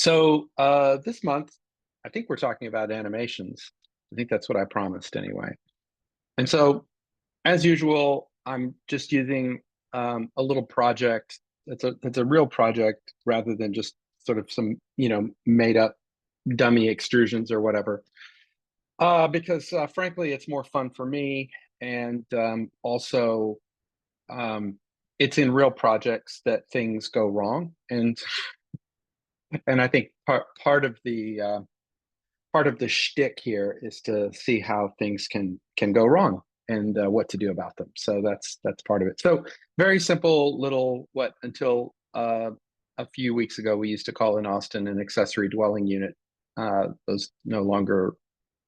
This month, I think we're talking about animations. I think that's what I promised anyway. And so, as usual, I'm just using a little project. It's a real project rather than just sort of some made up dummy extrusions or whatever. Because frankly, it's more fun for me, and also um, it's in real projects that things go wrong, and I think part of the shtick here is to see how things can go wrong and what to do about them. So that's part of it. So very simple little what until a few weeks ago we used to call in Austin an accessory dwelling unit. Those no longer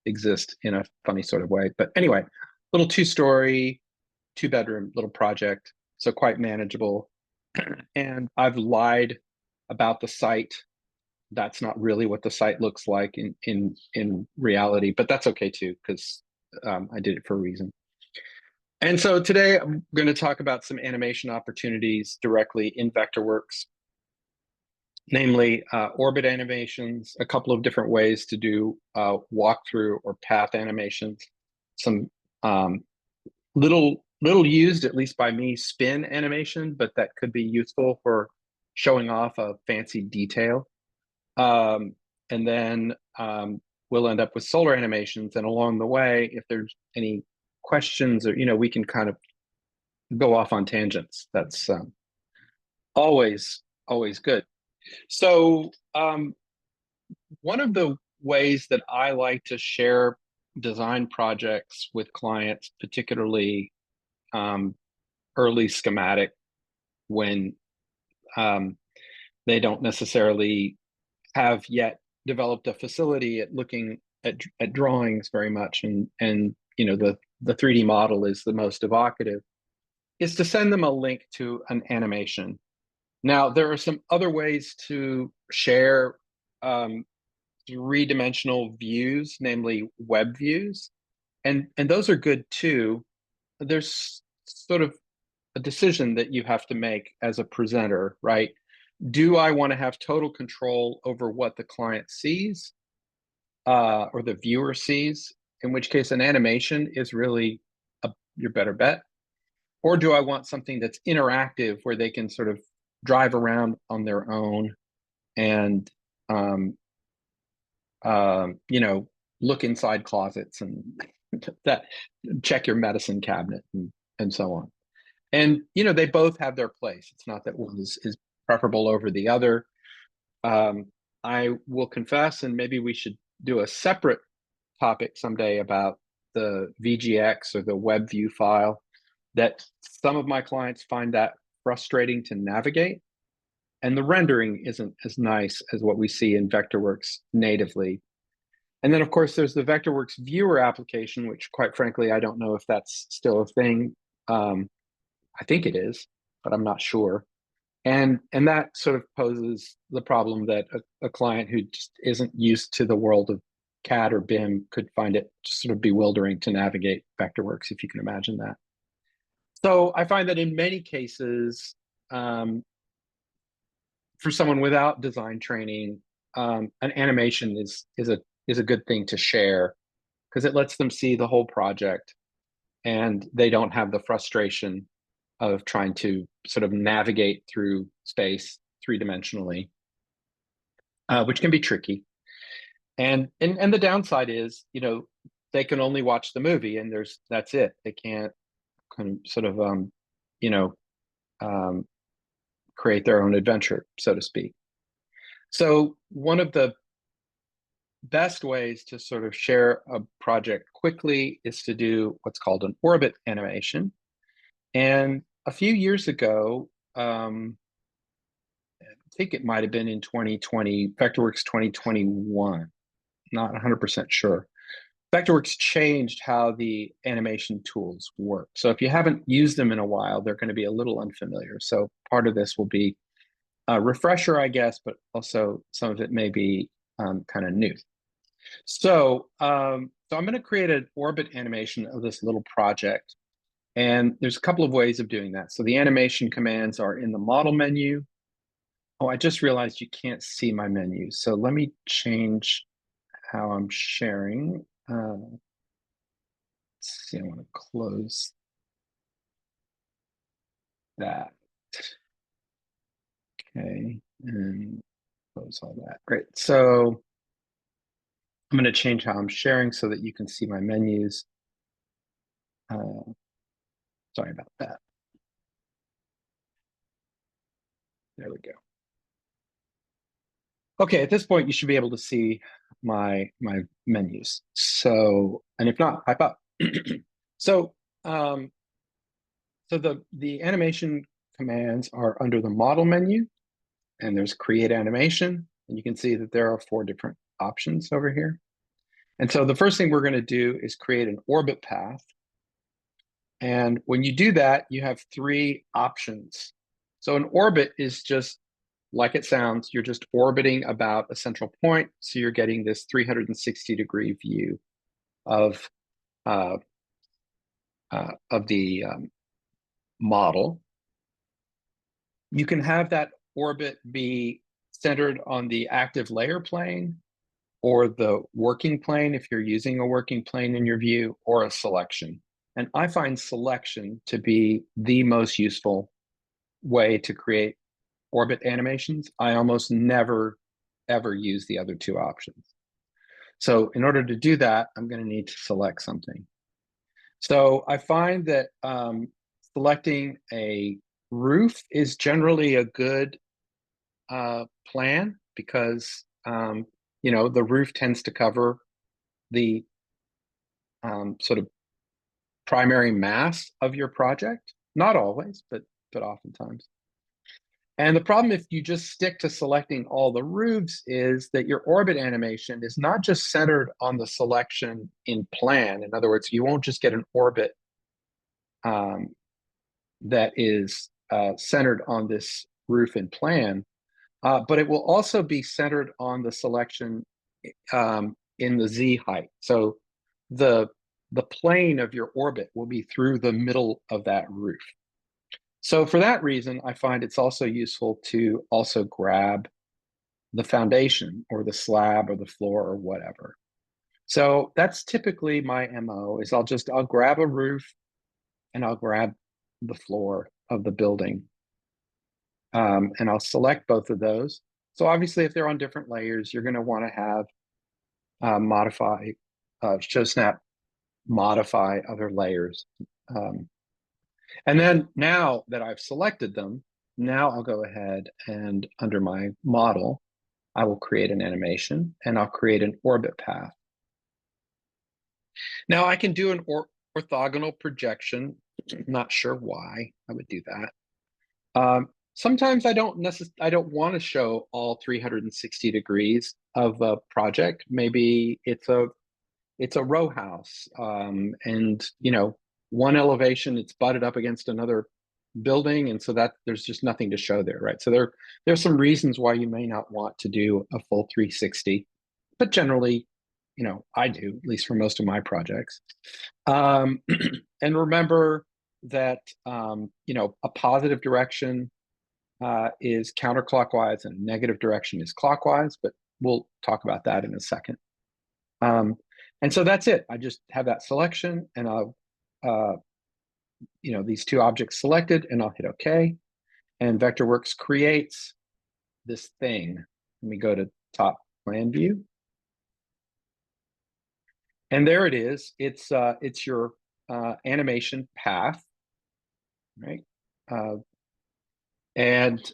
exist in a funny sort of way. But anyway, little two-story, two-bedroom little project. So quite manageable. And I've lied about the site. That's not really what the site looks like in reality, but that's okay too, because I did it for a reason. And so today I'm going to talk about some animation opportunities directly in Vectorworks, namely orbit animations, a couple of different ways to do walkthrough or path animations, some little used, at least by me, spin animation, but that could be useful for showing off a fancy detail. And then we'll end up with solar animations. And along the way, if there's any questions or, we can kind of go off on tangents. That's always good. So one of the ways that I like to share design projects with clients, particularly early schematic, when they don't necessarily have yet developed a facility at looking at drawings very much, and the 3D model is the most evocative, is to send them a link to an animation. Now, there are some other ways to share three-dimensional views, namely web views, and those are good too. There's sort of a decision that you have to make as a presenter, right? Do I want to have total control over what the client sees or the viewer sees, in which case an animation is really your better bet? Or do I want something that's interactive where they can sort of drive around on their own and, look inside closets and that check your medicine cabinet and so on. And, they both have their place. It's not that one is preferable over the other. I will confess, and maybe we should do a separate topic someday about the VGX or the web view file, that some of my clients find that frustrating to navigate. And the rendering isn't as nice as what we see in Vectorworks natively. And then, of course, there's the Vectorworks viewer application, which, quite frankly, I don't know if that's still a thing. I think it is, but I'm not sure. And that sort of poses the problem that a client who just isn't used to the world of CAD or BIM could find it sort of bewildering to navigate Vectorworks, if you can imagine that. So I find that in many cases, for someone without design training, an animation is a good thing to share, because it lets them see the whole project and they don't have the frustration of trying to sort of navigate through space three-dimensionally, which can be tricky. And the downside is, they can only watch the movie and that's it. They can't sort of create their own adventure, so to speak. So one of the best ways to sort of share a project quickly is to do what's called an orbit animation. And a few years ago, I think it might have been in 2020, Vectorworks 2021, not 100% sure. Vectorworks changed how the animation tools work. So if you haven't used them in a while, they're going to be a little unfamiliar. So part of this will be a refresher, I guess, but also some of it may be kind of new. So I'm going to create an orbit animation of this little project. And there's a couple of ways of doing that. So the animation commands are in the model menu Oh, I just realized you can't see my menu. So let me change how I'm sharing. Let's see, I want to close that. Okay, and close all that. Great. So I'm going to change how I'm sharing so that you can see my menus. Sorry about that. There we go. Okay, at this point, you should be able to see my menus. So, and if not, hype up. So, um, so the animation commands are under the model menu, and there's create animation, and you can see that there are 4 different options over here. And so the first thing we're going to do is create an orbit path. And when you do that, you have 3 options. So an orbit is just like it sounds, you're just orbiting about a central point. So you're getting this 360-degree view of uh, the model. You can have that orbit be centered on the active layer plane or the working plane if you're using a working plane in your view, or a selection. And I find selection to be the most useful way to create orbit animations. I almost never, ever use the other 2 options. So in order to do that, I'm going to need to select something. So I find that selecting a roof is generally a good plan because the roof tends to cover the sort of primary mass of your project. Not always, but oftentimes. And the problem if you just stick to selecting all the roofs is that your orbit animation is not just centered on the selection in plan. In other words, you won't just get an orbit that is centered on this roof in plan, but it will also be centered on the selection in the Z height. So the plane of your orbit will be through the middle of that roof. So for that reason, I find it's also useful to also grab the foundation or the slab or the floor or whatever. So that's typically my MO is I'll grab a roof and I'll grab the floor of the building. And I'll select both of those. So obviously if they're on different layers, you're going to want to have show snap modify other layers. And then now that I've selected them, now I'll go ahead and under my model, I will create an animation and I'll create an orbit path. Now I can do an orthogonal projection. Not sure why I would do that. Sometimes I don't want to show all 360 degrees of a project. Maybe it's a row house, and one elevation it's butted up against another building, and so that there's just nothing to show there, right? So there's some reasons why you may not want to do a full 360, but generally, I do, at least for most of my projects. And remember that a positive direction is counterclockwise and a negative direction is clockwise, but we'll talk about that in a second. And so that's it. I just have that selection and I'll, these 2 objects selected and I'll hit OK. And Vectorworks creates this thing. Let me go to top plan view. And there it is. It's your animation path, right? And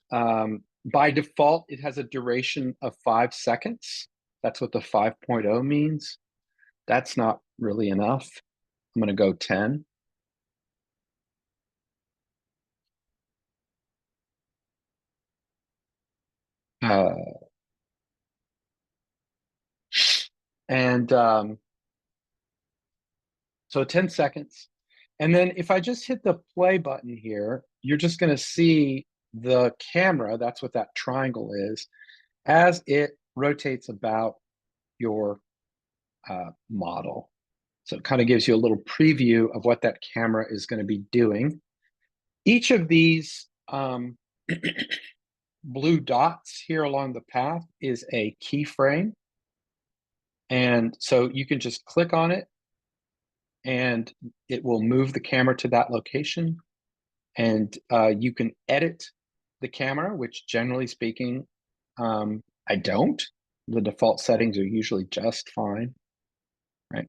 by default, it has a duration of 5 seconds. That's what the 5.0 means. That's not really enough. I'm going to go 10. And so 10 seconds. And then if I just hit the play button here, you're just going to see the camera, that's what that triangle is, as it rotates about your model. So it kind of gives you a little preview of what that camera is going to be doing. Each of these blue dots here along the path is a keyframe. And so you can just click on it and it will move the camera to that location. And you can edit the camera, which generally speaking, I don't. The default settings are usually just fine, right?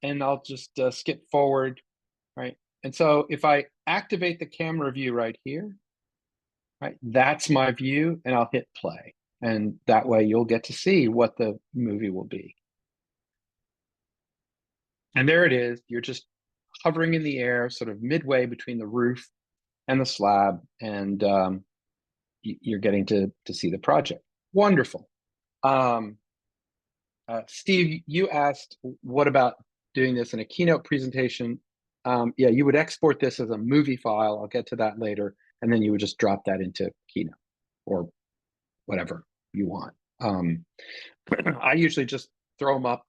And I'll just skip forward, right? And so if I activate the camera view right here, right, that's my view, and I'll hit play. And that way you'll get to see what the movie will be. And there it is. You're just hovering in the air, sort of midway between the roof and the slab, and you're getting to see the project. Wonderful. Steve, you asked, what about doing this in a keynote presentation? Yeah, you would export this as a movie file. I'll get to that later. And then you would just drop that into Keynote or whatever you want. I usually just throw them up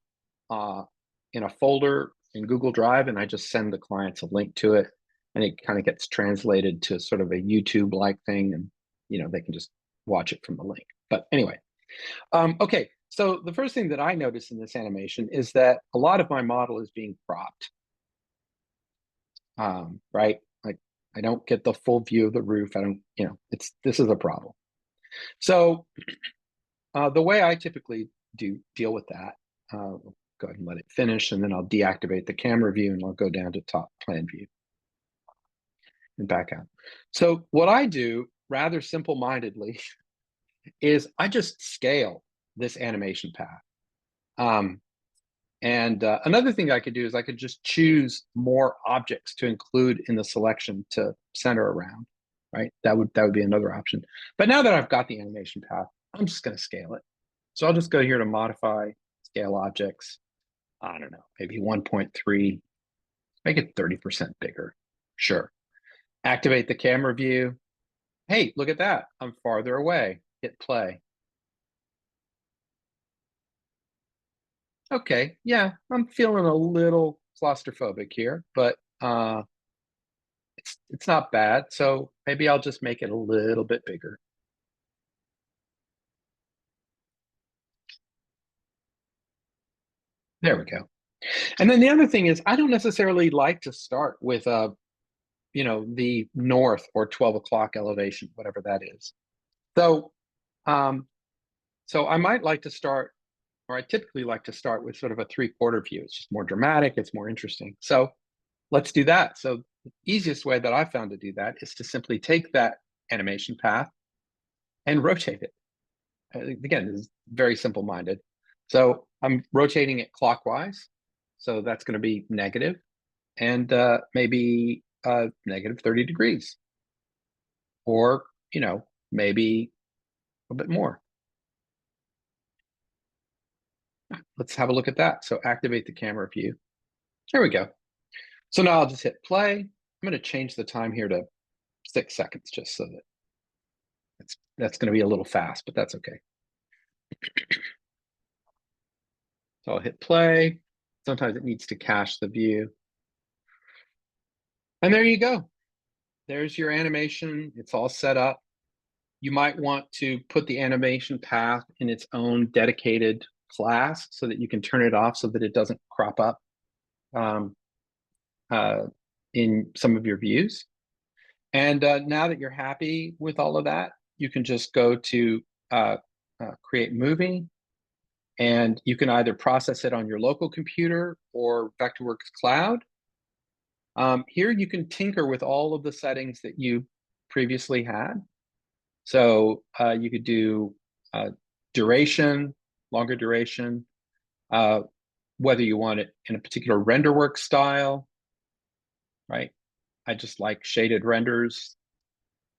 in a folder in Google Drive, and I just send the clients a link to it, and it kind of gets translated to sort of a YouTube-like thing, and they can just watch it from the link. But anyway, okay. So the first thing that I notice in this animation is that a lot of my model is being cropped, right? Like I don't get the full view of the roof. I don't, this is a problem. So the way I typically deal with that, go ahead and let it finish, and then I'll deactivate the camera view and I'll go down to top plan view and back out. So what I do rather simple-mindedly is I just scale this animation path. And another thing I could do is I could just choose more objects to include in the selection to center around, right? That would be another option. But now that I've got the animation path, I'm just going to scale it. So I'll just go here to modify, scale objects. I don't know, maybe 1.3, make it 30% bigger. Sure. Activate the camera view. Hey, look at that. I'm farther away. Hit play. Okay, yeah, I'm feeling a little claustrophobic here, but it's not bad. So maybe I'll just make it a little bit bigger. There we go. And then the other thing is, I don't necessarily like to start with the north or 12 o'clock elevation, whatever that is. So so I might like to start, or I typically like to start with sort of a 3/4 view. It's just more dramatic, it's more interesting. So let's do that. So the easiest way that I found to do that is to simply take that animation path and rotate it. Again, this is very simple-minded. So I'm rotating it clockwise. So that's going to be negative, and maybe negative 30 degrees, or maybe a bit more. Let's have a look at that. So activate the camera view. There we go. So now I'll just hit play. I'm going to change the time here to 6 seconds, just so that that's going to be a little fast, but that's okay. So I'll hit play. Sometimes it needs to cache the view. And there you go. There's your animation. It's all set up. You might want to put the animation path in its own dedicated class so that you can turn it off so that it doesn't crop up in some of your views. And now that you're happy with all of that, you can just go to create movie, and you can either process it on your local computer or Vectorworks Cloud. Here you can tinker with all of the settings that you previously had. So you could do duration, longer duration, whether you want it in a particular renderwork style, right? I just like shaded renders,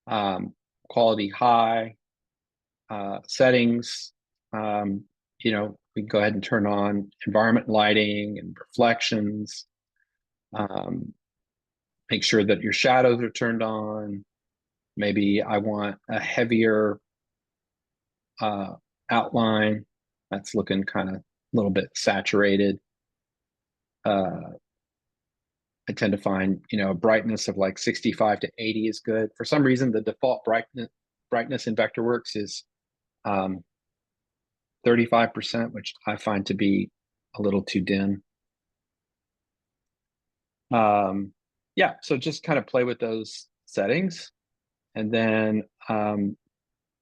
quality high, settings. We can go ahead and turn on environment lighting and reflections. Make sure that your shadows are turned on. Maybe I want a heavier outline that's looking kind of a little bit saturated. I tend to find, a brightness of like 65 to 80 is good. For some reason, the default brightness in Vectorworks is 35%, which I find to be a little too dim. Yeah, so just kind of play with those settings and then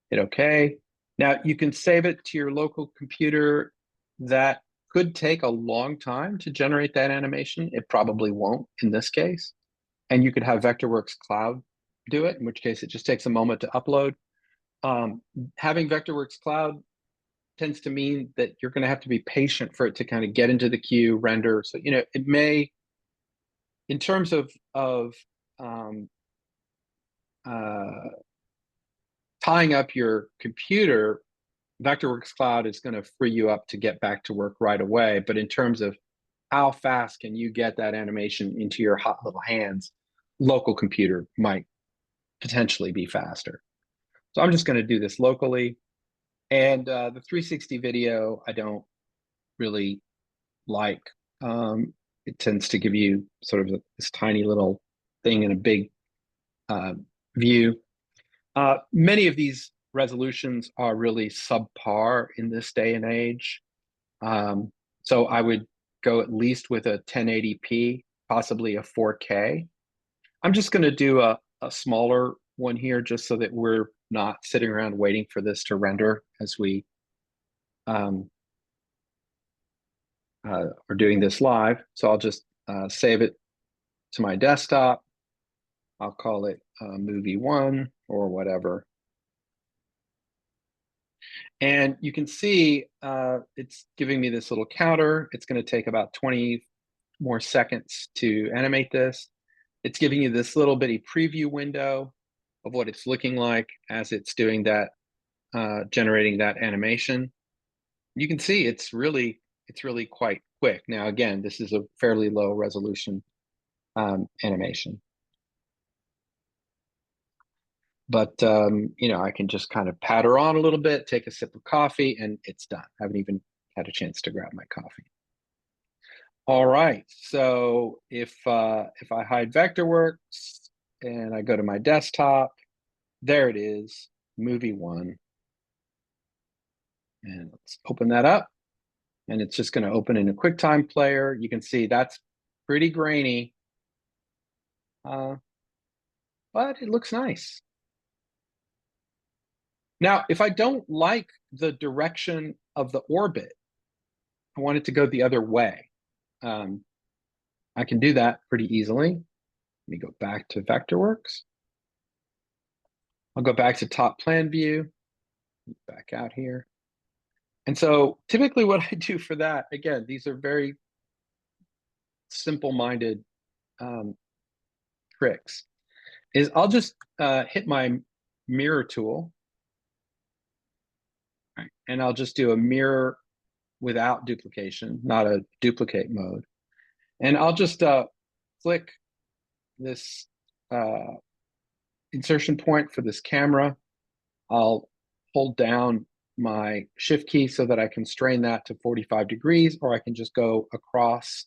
hit OK. Now you can save it to your local computer. That could take a long time to generate that animation. It probably won't in this case. And you could have Vectorworks Cloud do it, in which case it just takes a moment to upload. Having Vectorworks Cloud tends to mean that you're going to have to be patient for it to kind of get into the queue, render. So, it may, in terms of um, uh, tying up your computer, Vectorworks Cloud is going to free you up to get back to work right away. But in terms of how fast can you get that animation into your hot little hands, local computer might potentially be faster. So I'm just going to do this locally. And the 360 video, I don't really like. It tends to give you sort of this tiny little thing in a big view. Many of these resolutions are really subpar in this day and age. So I would go at least with a 1080p, possibly a 4K. I'm just going to do a smaller one here just so that we're not sitting around waiting for this to render as we are doing this live. So I'll just save it to my desktop. I'll call it movie one or whatever. And you can see it's giving me this little counter. It's going to take about 20 more seconds to animate this. It's giving you this little bitty preview window of what it's looking like as it's doing that, generating that animation. You can see it's really quite quick. Now, again, this is a fairly low resolution animation. But, I can just kind of patter on a little bit, take a sip of coffee, and it's done. I haven't even had a chance to grab my coffee. All right, so if I hide Vectorworks and I go to my desktop, there it is, movie one. And let's open that up. And it's just going to open in a QuickTime player. You can see that's pretty grainy, but it looks nice. Now, if I don't like the direction of the orbit, I want it to go the other way. I can do that pretty easily. Let me go back to Vectorworks. I'll go back to top plan view, back out here. And so typically what I do for that, again, these are very simple-minded tricks, is I'll just hit my mirror tool, right, and I'll just do a mirror without duplication, not a duplicate mode. And I'll just click this insertion point for this camera. I'll hold down my shift key so that I can strain that to 45 degrees, or I can just go across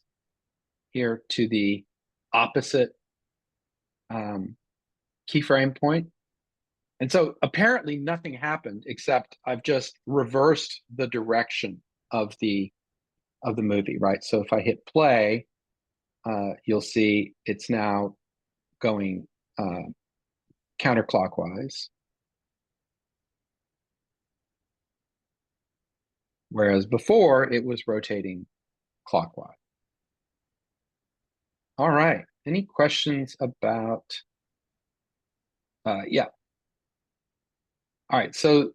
here to the opposite keyframe point. And so apparently nothing happened except I've just reversed the direction of the movie, right? So if I hit play, you'll see it's now going counterclockwise. Whereas before it was rotating clockwise. All right, any questions about, yeah. All right, so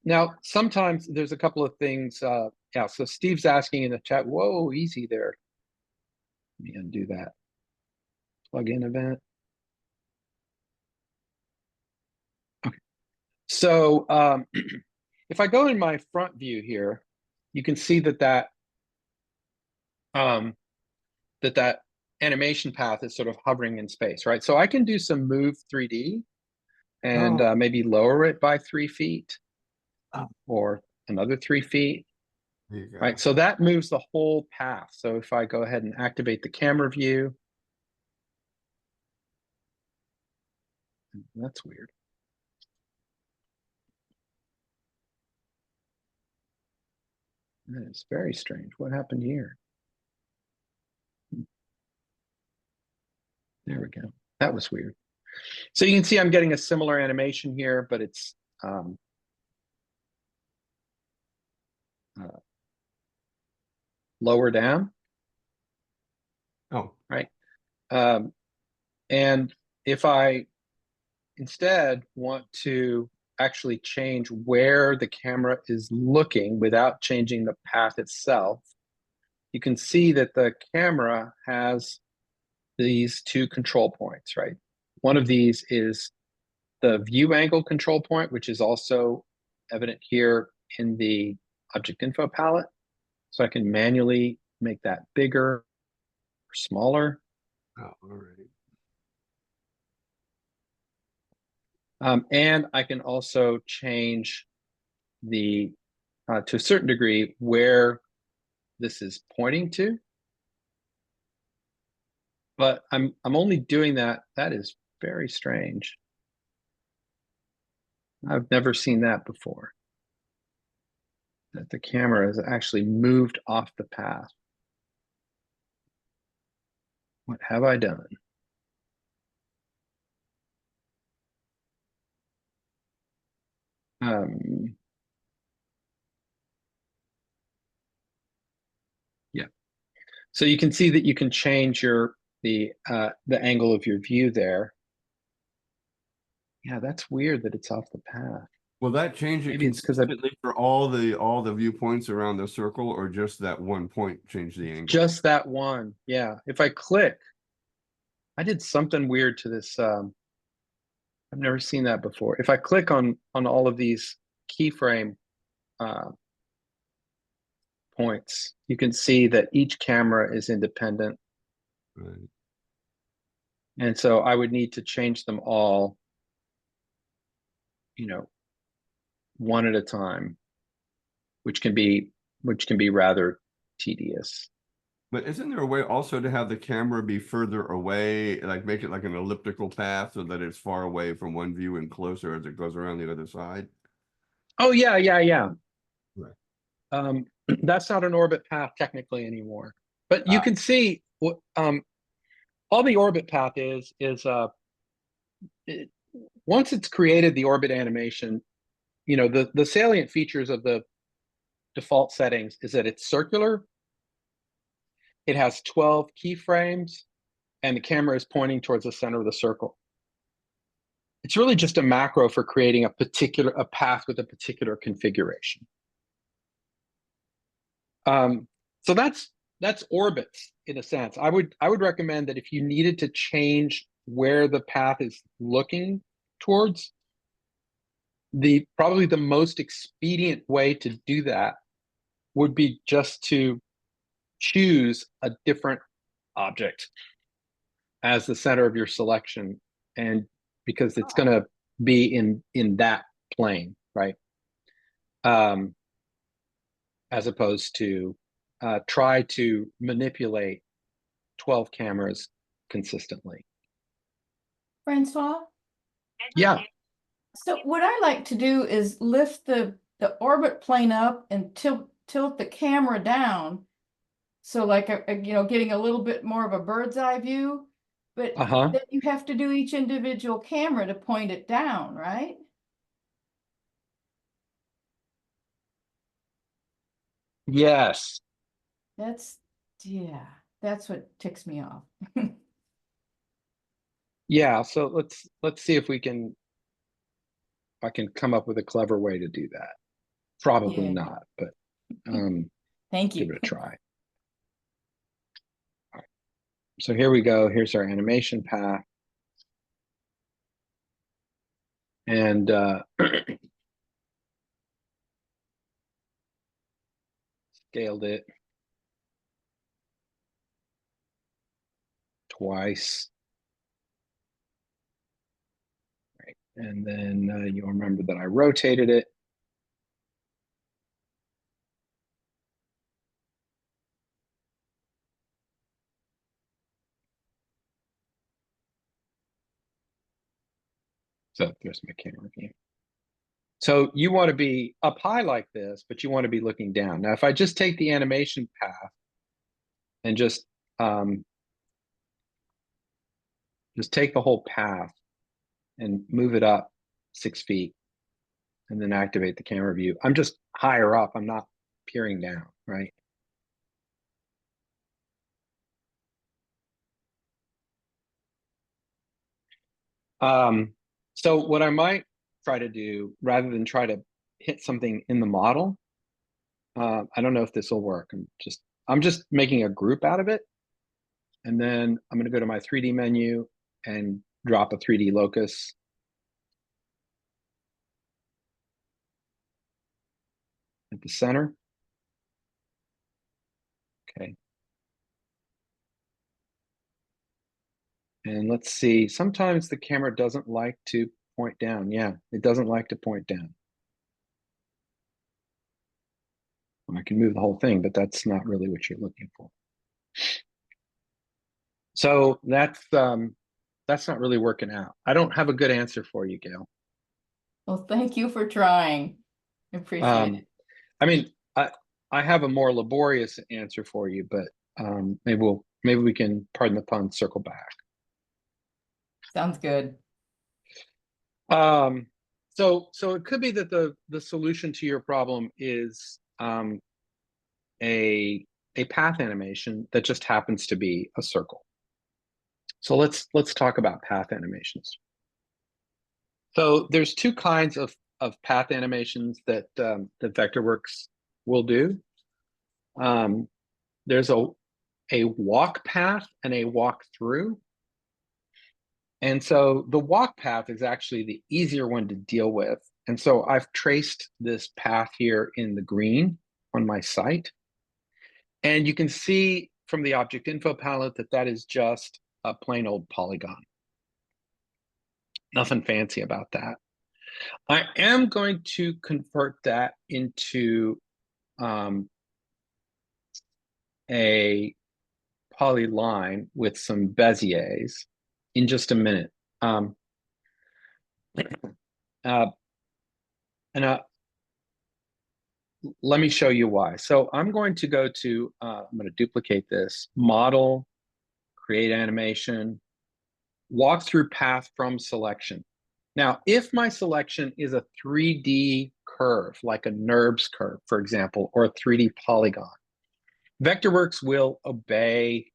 now sometimes there's a couple of things, yeah, so Steve's asking in the chat, whoa, easy there. Let me undo that plugin event. Okay, so if I go in my front view here, you can see that animation path is sort of hovering in space, right? So I can do some move 3D and maybe lower it by 3 feet or another 3 feet. There you right? go. So that moves the whole path. So if I go ahead and activate the camera view, that's weird. That is very strange. What happened here? There we go. That was weird. So you can see I'm getting a similar animation here, but it's uh, lower down, Oh, right? Um, and if I instead want to actually change where the camera is looking without changing the path itself, you can see that the camera has these two control points, right? One of these is the view angle control point, which is also evident here in the object info palette. So I can manually make that bigger or smaller. oh, all right. And I can also change the, to a certain degree, where this is pointing to. But I'm only doing that. That is very strange. I've never seen that before. That the camera has actually moved off the path. What have I done? Um, yeah. So you can see that you can change the angle of your view there. Yeah, that's weird that it's off the path. Will that change it Maybe it's because I consistently for all the viewpoints around the circle, or just that one point change the angle? just that one. Yeah. If I click, I did something weird to this. I've never seen that before. If I click on all of these keyframe uh, points, you can see that each camera is independent. Right. And so I would need to change them all, you know, one at a time, which can be rather tedious. But isn't there a way also to have the camera be further away, like make it like an elliptical path so that it's far away from one view and closer as it goes around the other side? Oh yeah, yeah, yeah. Right. That's not an orbit path technically anymore. But you Ah, can see what all the orbit path is it, once it's created the orbit animation, the salient features of the default settings is that it's circular, it has 12 keyframes, and the camera is pointing towards the center of the circle. It's really just a macro for creating a path with a particular configuration. Um, so that's orbits in a sense. I would recommend that if you needed to change where the path is looking towards, the probably the most expedient way to do that would be just to choose a different object as the center of your selection, and because it's going to be in that plane, right? um, as opposed to try to manipulate 12 cameras consistently. Francois? Yeah. So what I like to do is lift the orbit plane up and tilt the camera down. So like getting a little bit more of a bird's eye view, but Uh-huh. then you have to do each individual camera to point it down, right? Yes. That's yeah, that's what ticks me off. Yeah. So let's see if I can come up with a clever way to do that. Probably Yeah. not, but Thank give you. it a try. All right. So here we go. Here's our animation path. And scaled it twice. Right. And then you'll remember that I rotated it. So there's my camera view. So you want to be up high like this, but you want to be looking down. Now, if I just take the animation path and just take the whole path and move it up 6 feet and then activate the camera view, I'm just higher up. I'm not peering down, right? So what I might try to do, rather than try to hit something in the model, I don't know if this will work. I'm just making a group out of it. And then I'm going to go to my 3D menu and drop a 3D locus. At the center. Okay. And let's see, sometimes the camera doesn't like to point down. Yeah, it doesn't like to point down. I can move the whole thing, but that's not really what you're looking for. So that's not really working out. I don't have a good answer for you, Gail. Well, thank you for trying. I appreciate it. I mean, I have a more laborious answer for you, but maybe we can, pardon the pun, circle back. Sounds good. So it could be that the solution to your problem is a path animation that just happens to be a circle. So let's talk about path animations. So there's two kinds of path animations that Vectorworks will do. There's a walk path and a walk through. And so the walk path is actually the easier one to deal with. And so I've traced this path here in the green on my site. And you can see from the object info palette that that is just a plain old polygon. Nothing fancy about that. I am going to convert that into a polyline with some Beziers in just a minute. Let me show you why. So I'm going to go to, I'm going to duplicate this, model, create animation, walk through path from selection. Now, if my selection is a 3D curve, like a NURBS curve, for example, or a 3D polygon, Vectorworks will obey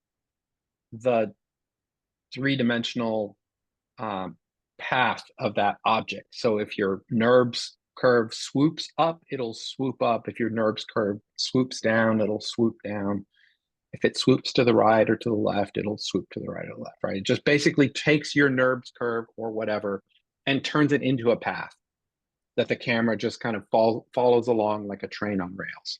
the three-dimensional path of that object. So if your NURBS curve swoops up, it'll swoop up. If your NURBS curve swoops down, it'll swoop down. If it swoops to the right or to the left, it'll swoop to the right or the left, right? It just basically takes your NURBS curve or whatever and turns it into a path that the camera just kind of follows along like a train on rails.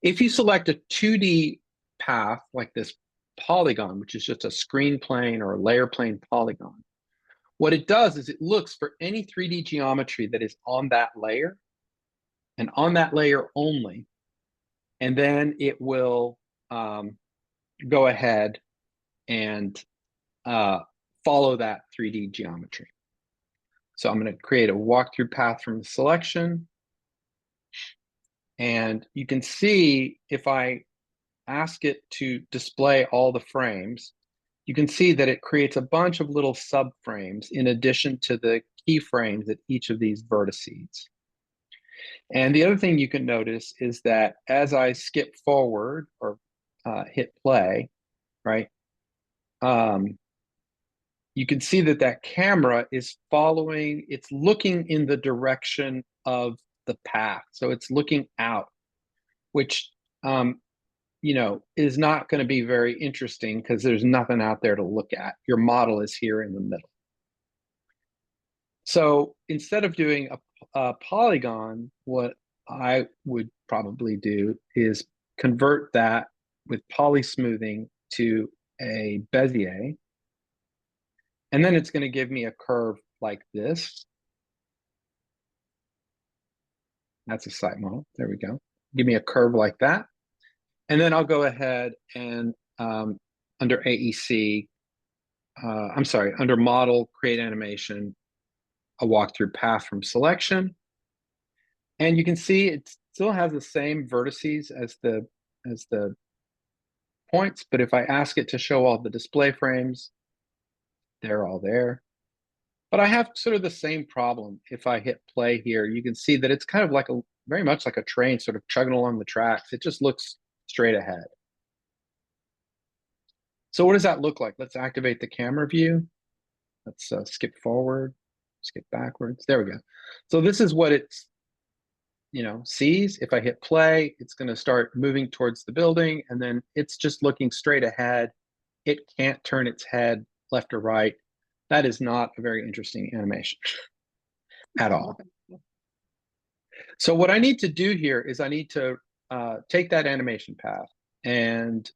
If you select a 2D path like this polygon, which is just a screen plane or a layer plane polygon, what it does is it looks for any 3D geometry that is on that layer and on that layer only, and then it will go ahead and follow that 3D geometry. So I'm going to create a walkthrough path from the selection. And you can see if I ask it to display all the frames, you can see that it creates a bunch of little subframes in addition to the keyframes at each of these vertices. And the other thing you can notice is that as I skip forward or hit play, right, you can see that that camera is following, it's looking in the direction of the path. So it's looking out, which, you know, is not going to be very interesting because there's nothing out there to look at. Your model is here in the middle. So instead of doing a polygon, what I would probably do is convert that with poly smoothing to a Bezier. And then it's going to give me a curve like this. That's a site model. There we go. Give me a curve like that. And then I'll go ahead and under AEC, I'm sorry, under model, create animation, a walkthrough path from selection. And you can see it still has the same vertices as the points, but if I ask it to show all the display frames, they're all there. But I have sort of the same problem. If I hit play here, you can see that it's kind of like very much like a train sort of chugging along the tracks. It just looks straight ahead. So what does that look like? Let's activate the camera view. Let's skip forward, skip backwards. There we go. So this is what it's, sees. If I hit play, it's going to start moving towards the building, and then it's just looking straight ahead. It can't turn its head left or right. That is not a very interesting animation at all. So what I need to do here is I need to take that animation path and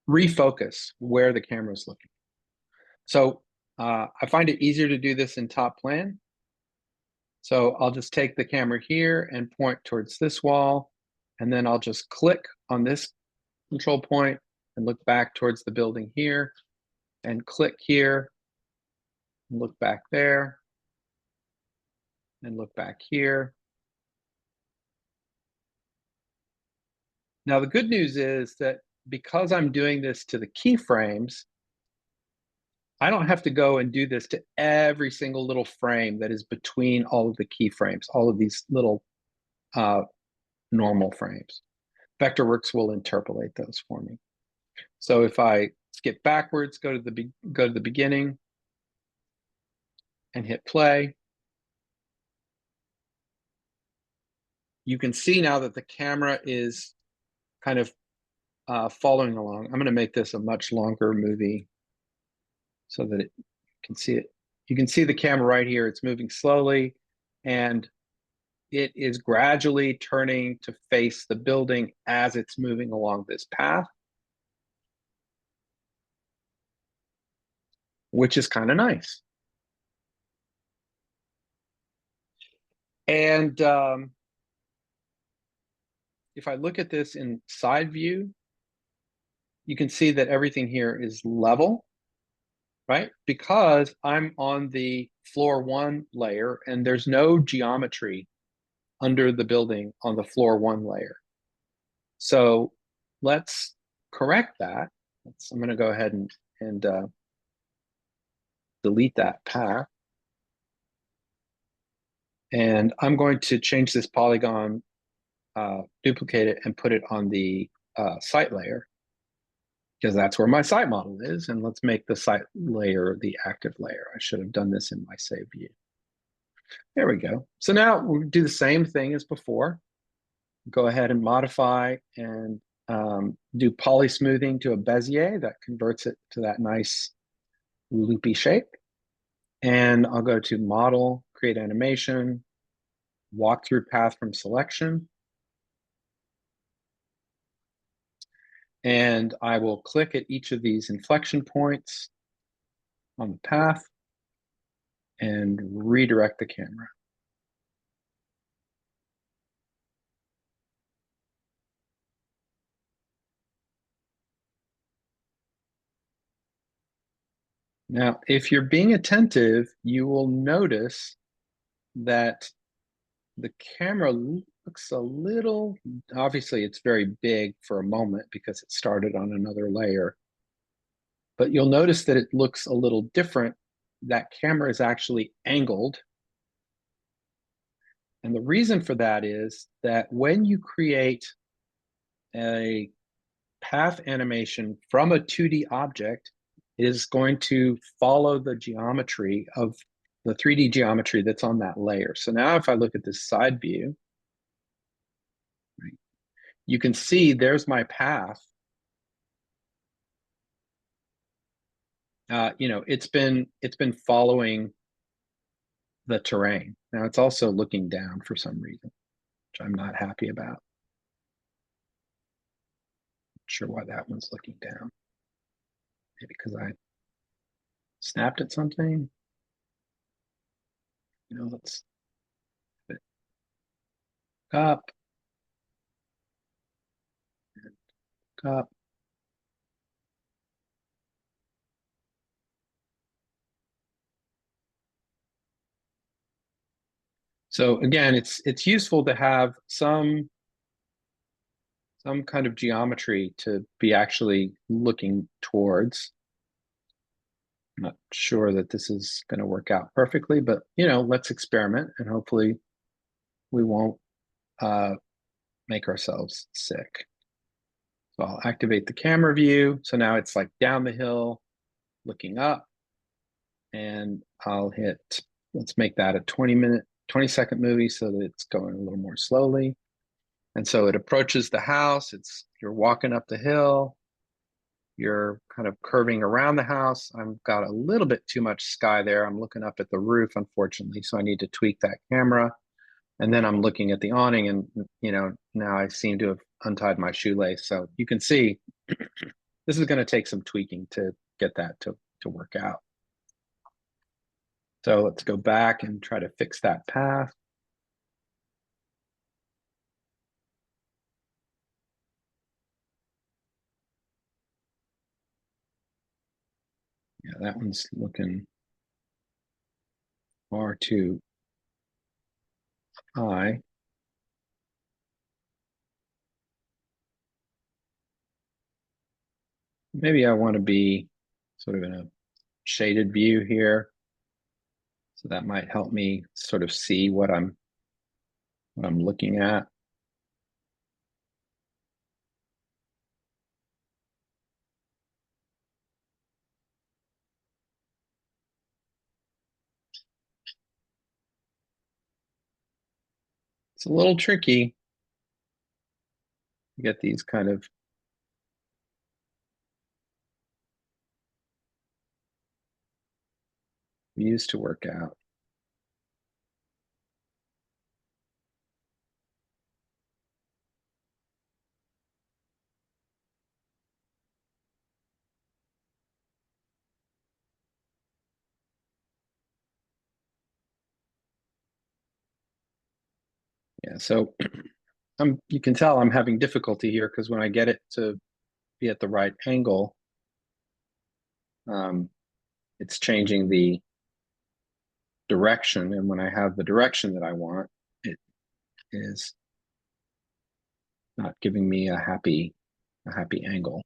refocus where the camera is looking. So I find it easier to do this in top plan. So I'll just take the camera here and point towards this wall, and then I'll just click on this control point and look back towards the building here, and click here, and look back there, and look back here. Now, the good news is that because I'm doing this to the keyframes, I don't have to go and do this to every single little frame that is between all of the keyframes, all of these little normal frames. Vectorworks will interpolate those for me. So if I skip backwards, go to the beginning, and hit play, you can see now that the camera is kind of following along. I'm going to make this a much longer movie so that you can see it. You can see the camera right here. It's moving slowly, and it is gradually turning to face the building as it's moving along this path, which is kind of nice. And if I look at this in side view, you can see that everything here is level, right? Because I'm on the floor 1 layer and there's no geometry under the building on the floor 1 layer. So let's correct that. I'm going to go ahead and delete that path. And I'm going to change this polygon, duplicate it, and put it on the site layer, because that's where my site model is. And let's make the site layer the active layer. I should have done this in my save view. There we go. So now we'll do the same thing as before. Go ahead and modify and do poly smoothing to a Bezier that converts it to that nice loopy shape. And I'll go to model, create animation, walk through path from selection. And I will click at each of these inflection points on the path and redirect the camera. Now, if you're being attentive, you will notice that the camera looks a little, obviously it's very big for a moment because it started on another layer, but you'll notice that it looks a little different. That camera is actually angled. And the reason for that is that when you create a path animation from a 2D object, it is going to follow the geometry of the 3D geometry that's on that layer. So now if I look at this side view, right, you can see there's my path. It's been following the terrain. Now it's also looking down for some reason, which I'm not happy about. Not sure why that one's looking down. Maybe because I snapped at something. Let's put it up and up. So again, it's useful to have some kind of geometry to be actually looking towards. I'm not sure that this is going to work out perfectly, but let's experiment and hopefully we won't make ourselves sick. So I'll activate the camera view. So now it's like down the hill, looking up, and I'll hit, let's make that a 20-second movie so that it's going a little more slowly. And so it approaches the house. You're walking up the hill. You're kind of curving around the house. I've got a little bit too much sky there. I'm looking up at the roof, unfortunately, so I need to tweak that camera. And then I'm looking at the awning, and now I seem to have untied my shoelace. So you can see this is going to take some tweaking to get that to work out. So let's go back and try to fix that path. Yeah, that one's looking far too high. Maybe I want to be sort of in a shaded view here. So that might help me sort of see what I'm looking at. It's a little tricky to get these kind of views to work out. Yeah, so you can tell I'm having difficulty here because when I get it to be at the right angle, it's changing the direction. And when I have the direction that I want, it is not giving me a happy angle.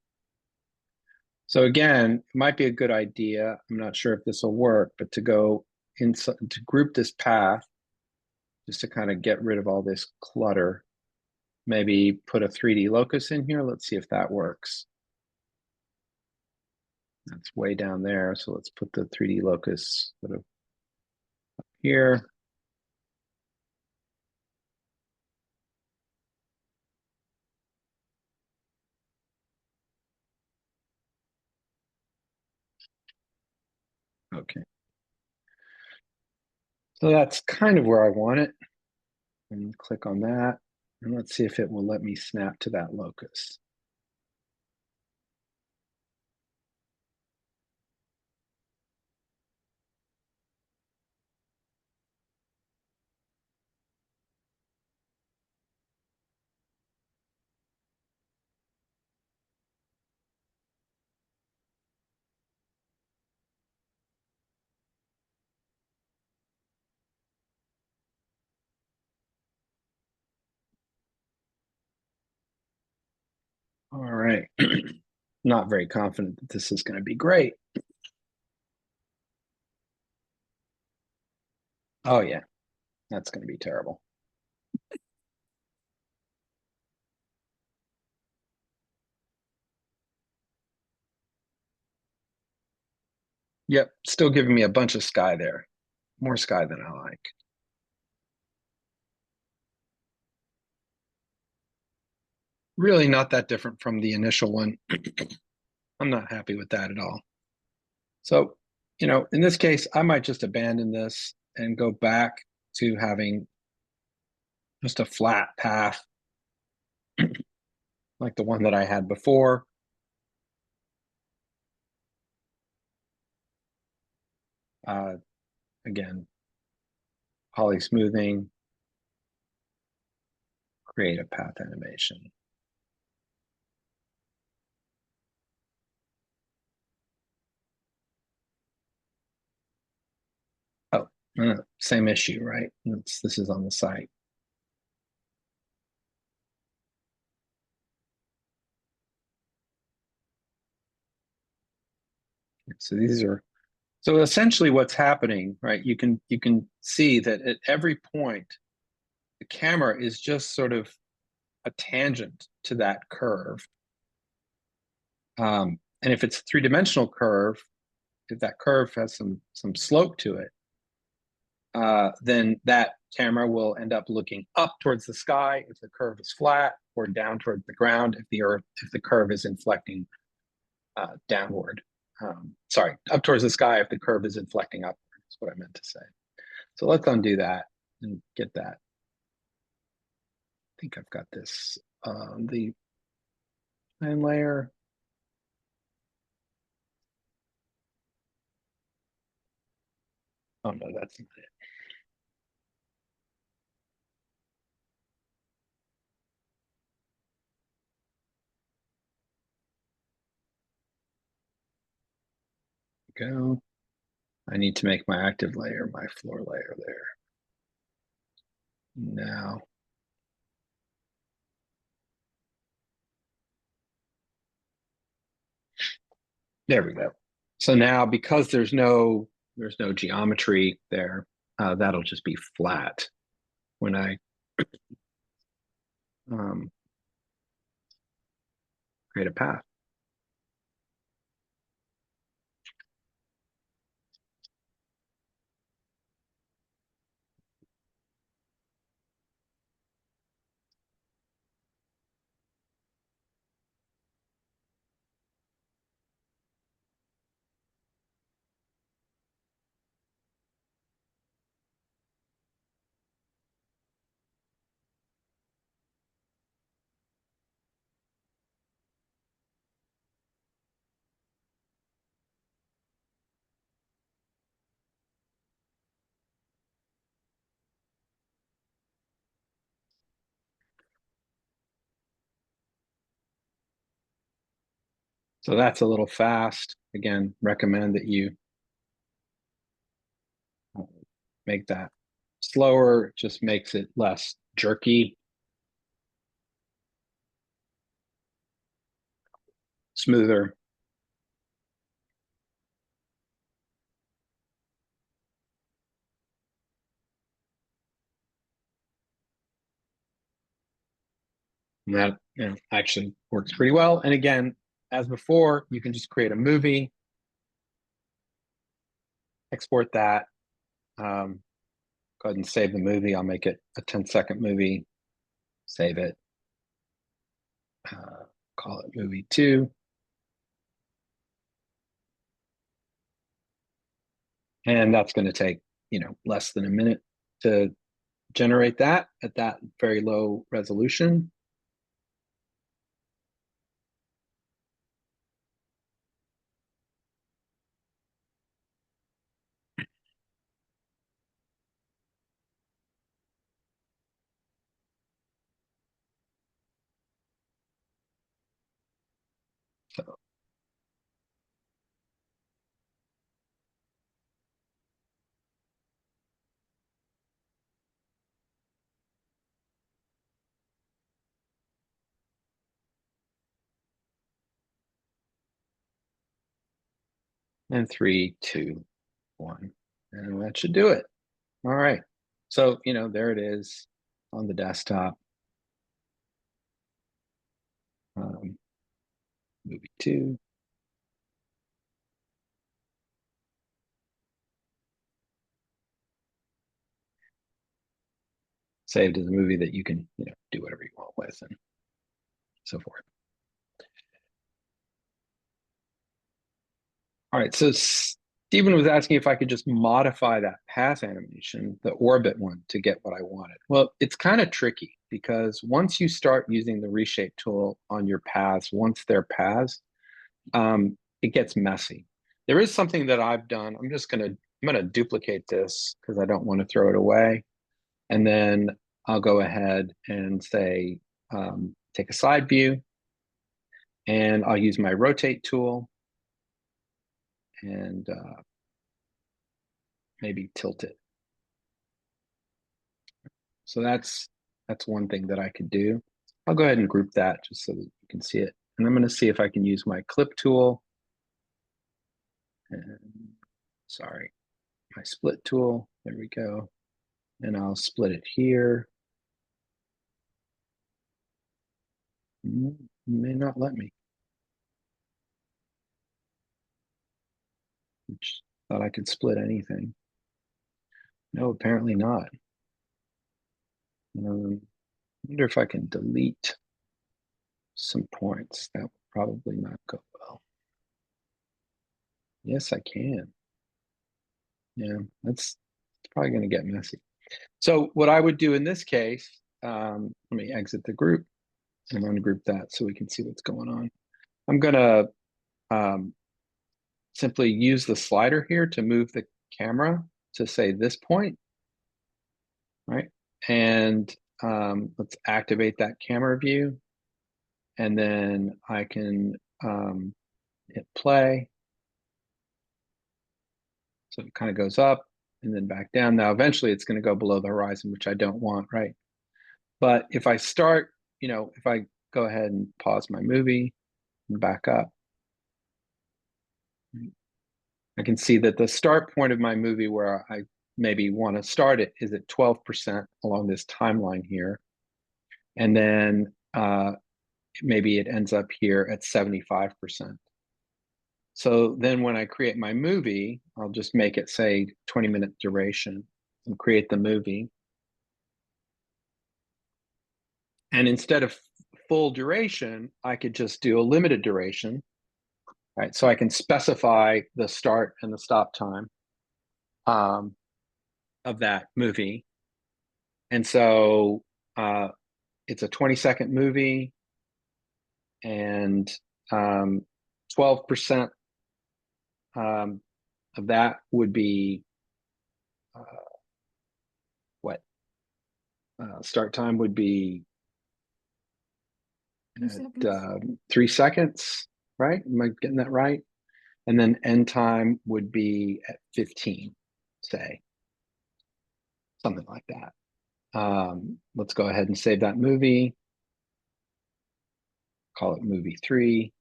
So again, it might be a good idea. I'm not sure if this will work, but to go inside, to group this path, just to kind of get rid of all this clutter. Maybe put a 3D locus in here. Let's see if that works. That's way down there. So let's put the 3D locus sort of up here. Okay. So that's kind of where I want it. And click on that. And let's see if it will let me snap to that locus. All right. Not very confident that this is going to be great. Oh yeah, that's going to be terrible. Yep, still giving me a bunch of sky there. More sky than I like. Really not that different from the initial one. I'm not happy with that at all. So, in this case, I might just abandon this and go back to having just a flat path like the one that I had before. Again, poly smoothing, create a path animation. Oh, Same issue, right? This is on the site. So these are, so essentially what's happening, right? You can see that at every point, the camera is just sort of a tangent to that curve. And if it's a three-dimensional curve, if that curve has some slope to it, then that camera will end up looking up towards the sky if the curve is flat, or down towards the ground if the curve is inflecting downward. Sorry, up towards the sky if the curve is inflecting upward, is what I meant to say. So let's undo that and get that. I think I've got this on the plan layer. Oh no, that's not it. Go. I need to make my active layer my floor layer there. Now, there we go. So now, because there's no geometry there, that'll just be flat when I create a path. So that's a little fast. Again, recommend that you make that slower. It just makes it less jerky, smoother. And that, actually works pretty well. And again, as before, you can just create a movie, export that, go ahead and save the movie. I'll make it a 10-second movie, save it, call it movie 2. And that's going to take, less than a minute to generate that at that very low resolution. So and 3, 2, 1, and that should do it. All right. So, there it is on the desktop. Movie 2. Saved as a movie that you can, do whatever you want with and so forth. All right. So Stephen was asking if I could just modify that path animation, the orbit one, to get what I wanted. Well, it's kind of tricky because once you start using the reshape tool on your paths, once they're paths, it gets messy. There is something that I've done. I'm gonna duplicate this because I don't want to throw it away. And then I'll go ahead and say, take a side view, and I'll use my rotate tool and maybe tilt it So that's one thing that I could do. I'll go ahead and group that just so that you can see it. And I'm going to see if I can use my clip tool. And, sorry, my split tool. There we go. And I'll split it here. May not let me. Which thought I could split anything. No, apparently not. Wonder if I can delete some points. That would probably not go well. Yes, I can. Yeah, that's probably going to get messy. So what I would do in this case, let me exit the group and ungroup that so we can see what's going on. I'm going to simply use the slider here to move the camera to say this point, right? And let's activate that camera view. And then I can hit play. So it kind of goes up and then back down. Now, eventually it's going to go below the horizon, which I don't want, right? But if I start, if I go ahead and pause my movie and back up, I can see that the start point of my movie where I maybe want to start it is at 12% along this timeline here. And then maybe it ends up here at 75%. So then when I create my movie, I'll just make it say 20-minute duration and create the movie. And instead of full duration, I could just do a limited duration, right? So I can specify the start and the stop time of that movie. And so it's a 20-second movie, and 12% of that would be what? Start time would be 3 seconds, right? Am I getting that right? And then end time would be at 15, say. Something like that. Let's go ahead and save that movie. Call it movie 3.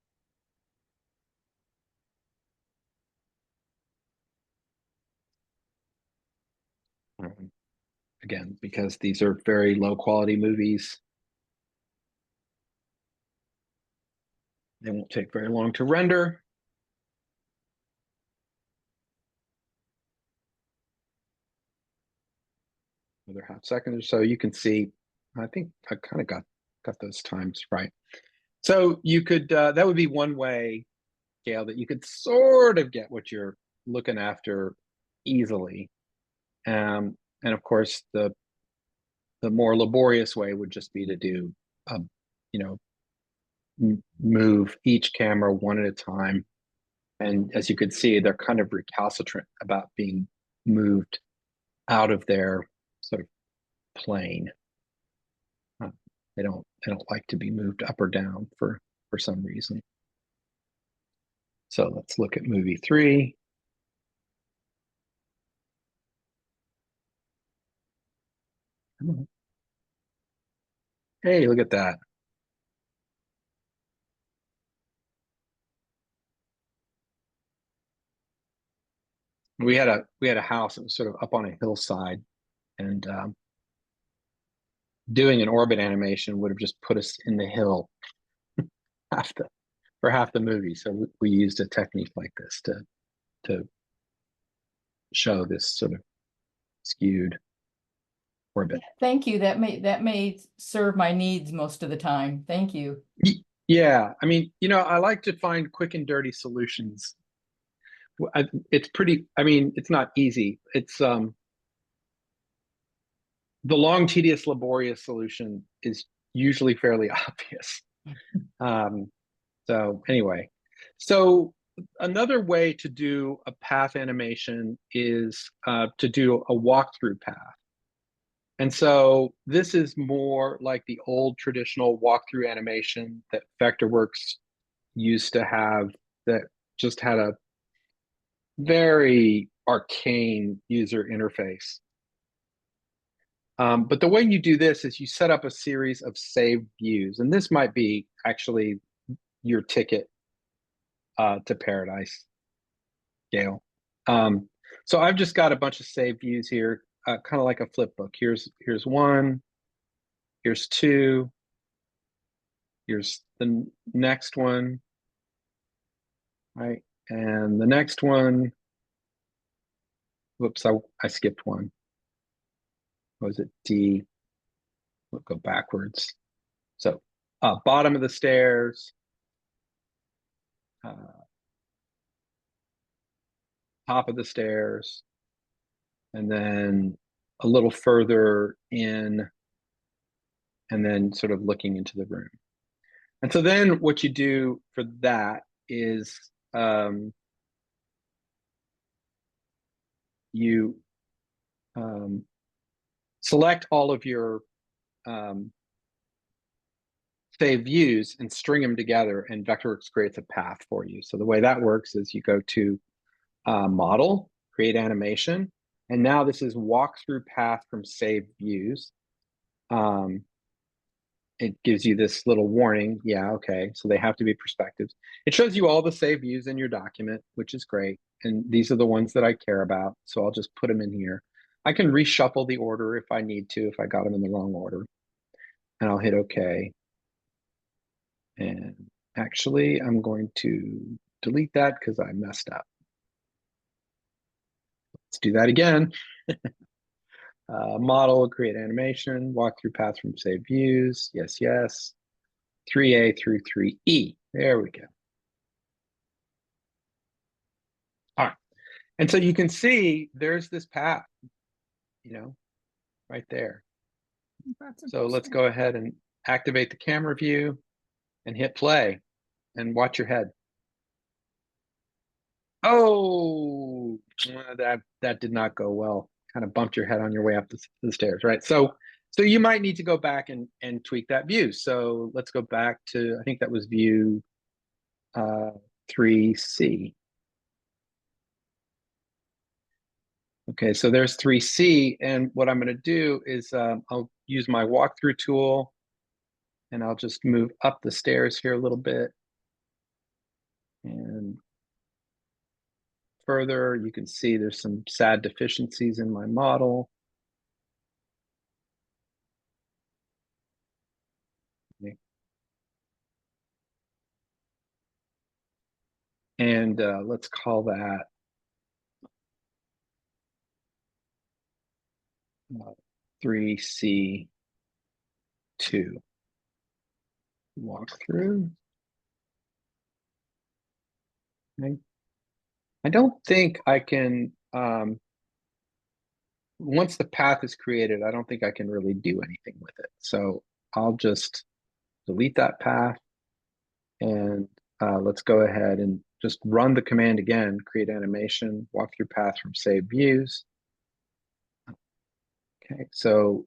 Again, because these are very low quality movies, they won't take very long to render. Another half second or so. You can see, I think I kind of got those times right. So you could, that would be one way, Gail, that you could sort of get what you're looking after easily. And of course, the more laborious way would just be to do, move each camera one at a time. And as you could see, they're kind of recalcitrant about being moved out of their sort of plane. They don't like to be moved up or down for some reason. So let's look at movie 3. Come on. Hey, look at that. We had a house that was sort of up on a hillside, and doing an orbit animation would have just put us in the hill for half the movie. So we used a technique like this to show this sort of skewed orbit. Thank you. That may serve my needs most of the time. Thank you. Yeah, I mean, I like to find quick and dirty solutions. It's pretty, I mean, it's not easy. It's the long, tedious, laborious solution is usually fairly obvious. So anyway, so another way to do a path animation is to do a walkthrough path. And so this is more like the old traditional walkthrough animation that Vectorworks used to have, that just had a very arcane user interface. But the way you do this is you set up a series of saved views, and this might be actually your ticket to paradise, Gail. So I've just got a bunch of saved views here, kind of like a flip book. Here's one, here's two, here's the next one, right? And the next one, whoops, I skipped one. What was it? D. We'll go backwards. So bottom of the stairs, top of the stairs, and then a little further in, and then sort of looking into the room. And so then what you do for that is you select all of your save views and string them together, and Vectorworks creates a path for you. So the way that works is you go to model, create animation, and now this is walkthrough path from saved views. It gives you this little warning. Yeah, okay, so they have to be perspectives. It shows you all the saved views in your document, which is great. And these are the ones that I care about. So I'll just put them in here. I can reshuffle the order if I need to, if I got them in the wrong order. And I'll hit OK. And actually, I'm going to delete that because I messed up. Let's do that again. Model, create animation, walk through path from saved views. Yes, yes. 3A through 3E. There we go. All right. And so you can see there's this path, right there. So let's go ahead and activate the camera view and hit play and watch your head. Oh, that did not go well. Kind of bumped your head on your way up the stairs, right? So you might need to go back and tweak that view. So let's go back to, I think that was view 3C. Okay, so there's 3C, and what I'm going to do is I'll use my walkthrough tool, and I'll just move up the stairs here a little bit. And further, you can see there's some sad deficiencies in my model. Okay. And let's call that 3C2 walkthrough. Okay. I don't think I can, once the path is created, I don't think I can really do anything with it. So I'll just delete that path, and let's go ahead and just run the command again, create animation, walk through path from saved views. Okay, so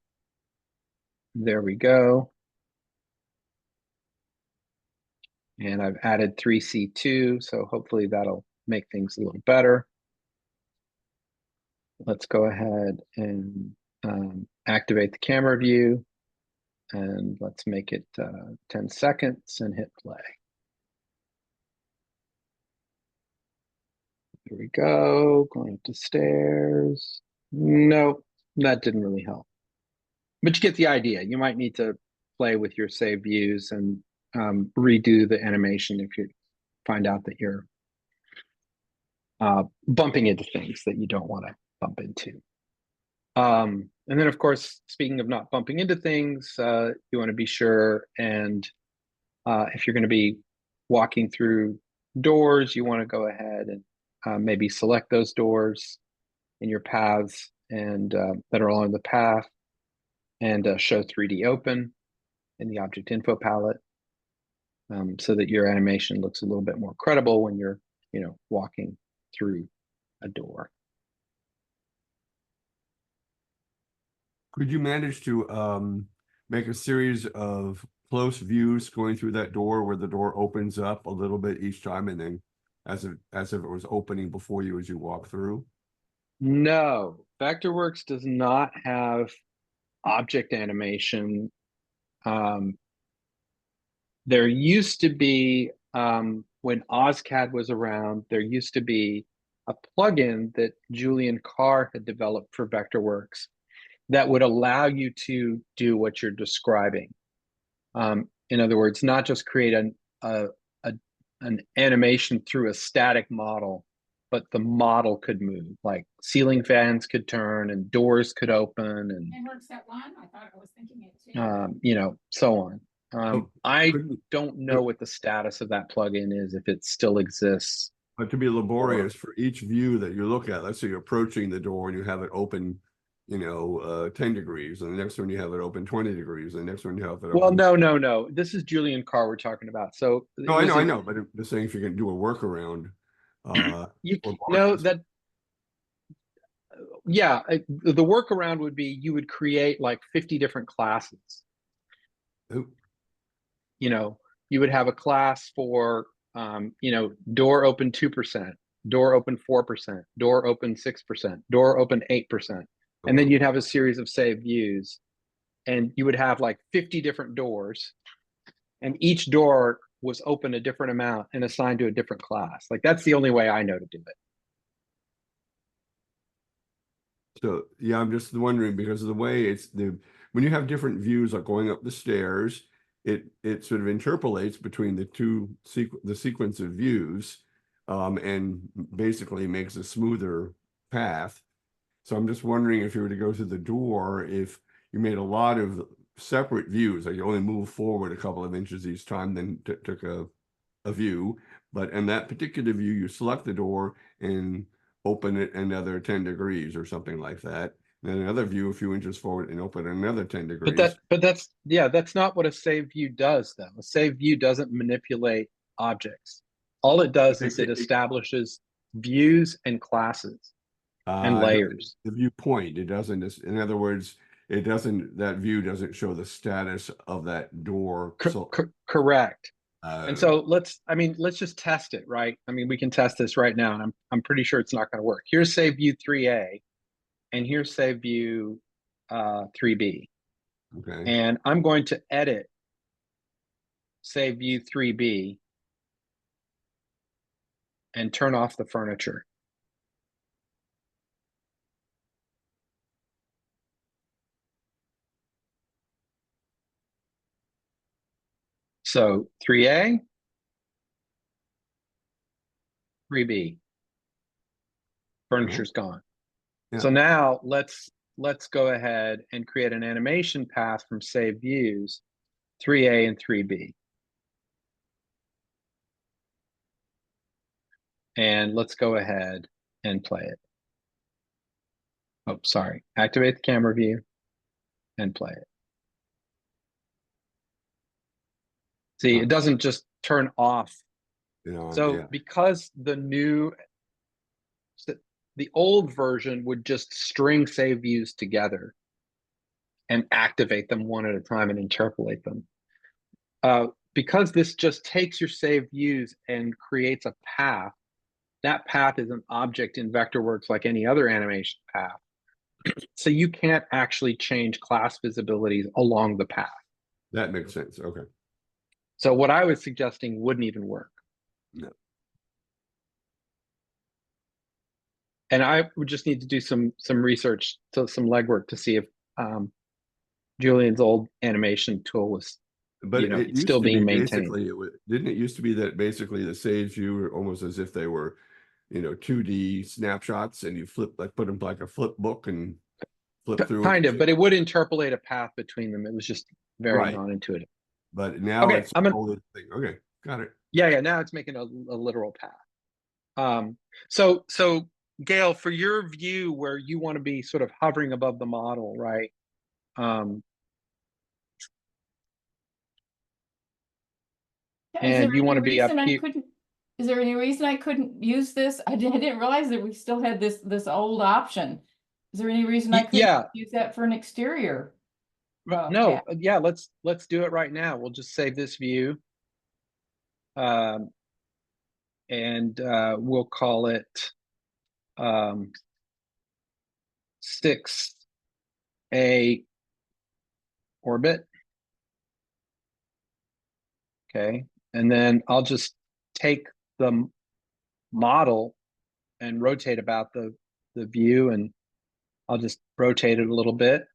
there we go. And I've added 3C2, so hopefully that'll make things a little better. Let's go ahead and activate the camera view, and let's make it 10 seconds and hit play. Here we go, going up the stairs. Nope, that didn't really help. But you get the idea. You might need to play with your save views and redo the animation if you find out that you're bumping into things that you don't want to bump into. And then, of course, speaking of not bumping into things, you want to be sure, and if you're going to be walking through doors, you want to go ahead and maybe select those doors in your paths and that are along the path, and show 3D open in the object info palette, so that your animation looks a little bit more credible when you're, walking through a door. Could you manage to make a series of close views going through that door where the door opens up a little bit each time, and then as if it was opening before you as you walk through? No, Vectorworks does not have object animation. There used to be, when OzCAD was around, there used to be a plugin that Julian Carr had developed for Vectorworks that would allow you to do what you're describing. In other words, not just create an animation through a static model, but the model could move, like ceiling fans could turn and doors could open and Works that one? I thought I was thinking it too. so on. I couldn't- don't know what the status of that plugin is, if it still exists. But to be laborious for each view that you look at, let's say you're approaching the door and you have it open, 10 degrees, and the next one you have it open 20 degrees, and the next one you have it Well, open. no. This is Julian Carr we're talking about. So No, I know, but I'm just saying if you can do a workaround. You or know markers. that. Yeah, the workaround would be you would create like 50 different classes. Oop. You would have a class for, door open 2%, door open 4%, door open 6%, door open 8%. And then you'd have a series of saved views, and you would have like 50 different doors, and each door was open a different amount and assigned to a different class. Like that's the only way I know to do it. So yeah, I'm just wondering because of the way when you have different views like going up the stairs, it sort of interpolates between the sequence of views, and basically makes a smoother path. So I'm just wondering if you were to go through the door, if you made a lot of separate views, like you only move forward a couple of inches each time, then took a view, but in that particular view, you select the door and open it another 10 degrees or something like that. Then another view a few inches forward and open another 10 degrees. But that's not what a save view does, though. A save view doesn't manipulate objects. All it does is it establishes views and classes and layers. The viewpoint, it doesn't, in other words, that view doesn't show the status of that door. Correct. And so let's just test it, right? I mean, we can test this right now, and I'm pretty sure it's not going to work. Here's save view 3A, and here's save view 3B. Okay. And I'm going to edit save view 3B and turn off the furniture. So 3A, 3B, furniture's gone. Yeah. So now let's go ahead and create an animation path from save views 3A and 3B. And let's go ahead and play it. Oh, sorry. Activate the camera view and play it. See, it doesn't just turn off. So because the old version would just string save views together and activate them one at a time and interpolate them. Because this just takes your save views and creates a path, that path is an object in Vectorworks like any other animation path. So you can't actually change class visibilities along the path. That makes sense. Okay. So what I was suggesting wouldn't even work. No. And I would just need to do some research, some legwork to see if Julian's old animation tool was, but it used still to being be maintained. basically, didn't it used to be that basically the saves view were almost as if they were, 2D snapshots, and you put them like a flip book and flip through. Kind of, but it would interpolate a path between them. It was just very non-intuitive. But now Okay, it's a whole other thing. Okay, got it. Yeah, now it's making a literal path. So Gail, for your view where you want to be sort of hovering above the model, right? And you want to be up here. Is there any reason I couldn't use this? I didn't realize that we still had this old option. Is there any reason I couldn't use that for an exterior? No, yeah, let's do it right now. We'll just save this view. And we'll call it 6A orbit. Okay, and then I'll just take the model and rotate about the view, and I'll just rotate it a little bit,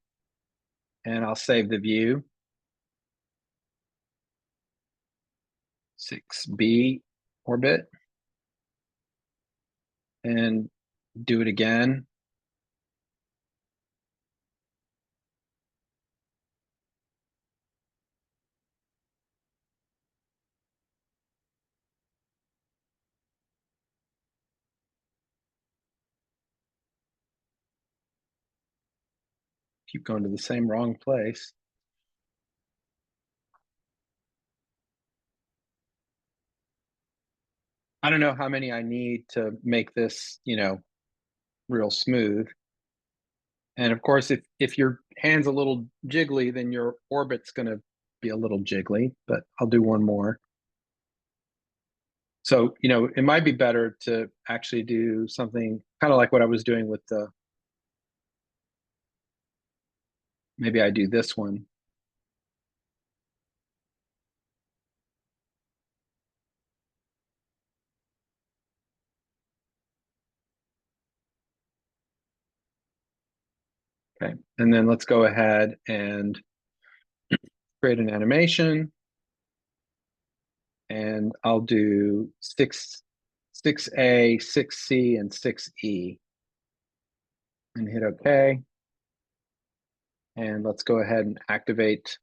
and I'll save the view. 6B orbit, and do it again. Keep going to the same wrong place. I don't know how many I need to make this, real smooth. And of course, if your hand's a little jiggly, then your orbit's going to be a little jiggly, but I'll do one more. So, it might be better to actually do something kind of like what I was doing with maybe I do this one. Okay, and then let's go ahead and create an animation. And I'll do 6A, 6C, and 6E. And hit OK. And let's go ahead and activate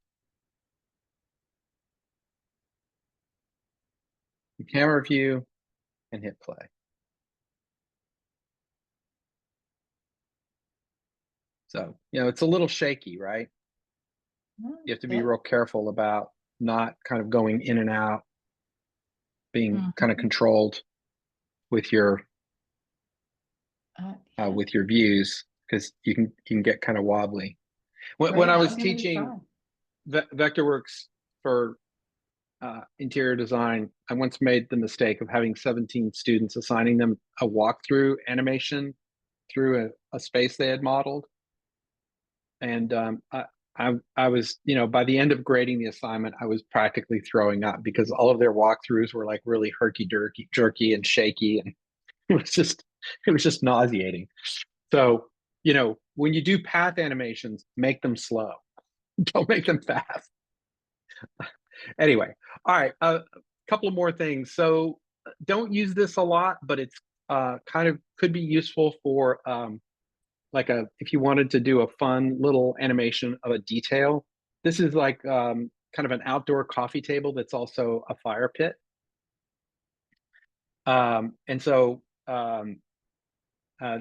the camera view and hit play. So, it's a little shaky, right? You have to be real careful about not kind of going in and out, being kind of controlled with your views, because you can get kind of wobbly. When I was teaching Vectorworks for interior design, I once made the mistake of having 17 students, assigning them a walkthrough animation through a space they had modeled. And I was, by the end of grading the assignment, I was practically throwing up because all of their walkthroughs were like really jerky and shaky, and it was just nauseating. So, when you do path animations, make them slow. Don't make them fast. Anyway, all right, a couple of more things. So don't use this a lot, but it's kind of could be useful for if you wanted to do a fun little animation of a detail. This is like kind of an outdoor coffee table that's also a fire pit. And so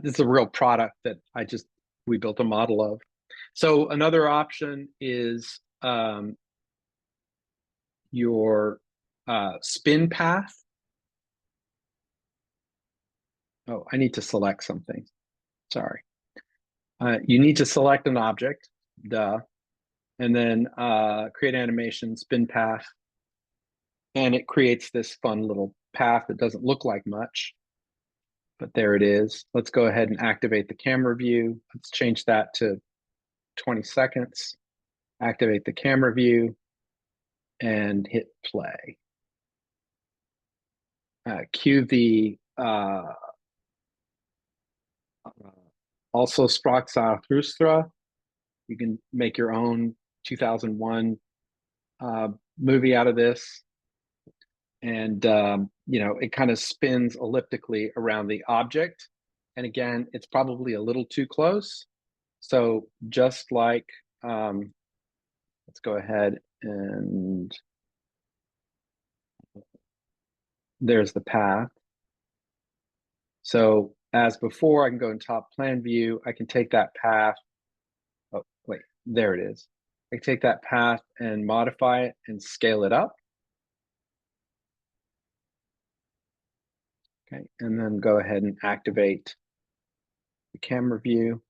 this is a real product that we built a model of. So another option is your spin path. Oh, I need to select something. Sorry. You need to select an object, duh, and then create animation, spin path, and it creates this fun little path that doesn't look like much, but there it is. Let's go ahead and activate the camera view. Let's change that to 20 seconds. Activate the camera view and hit play. Cue the also Spraxarthustra. You can make your own 2001 movie out of this. And, it kind of spins elliptically around the object. And again, it's probably a little too close. So just like, let's go ahead and there's the path. So as before, I can go in top plan view. I can take that path. Oh, wait, there it is. I can take that path and modify it and scale it up. Okay, and then go ahead and activate the camera view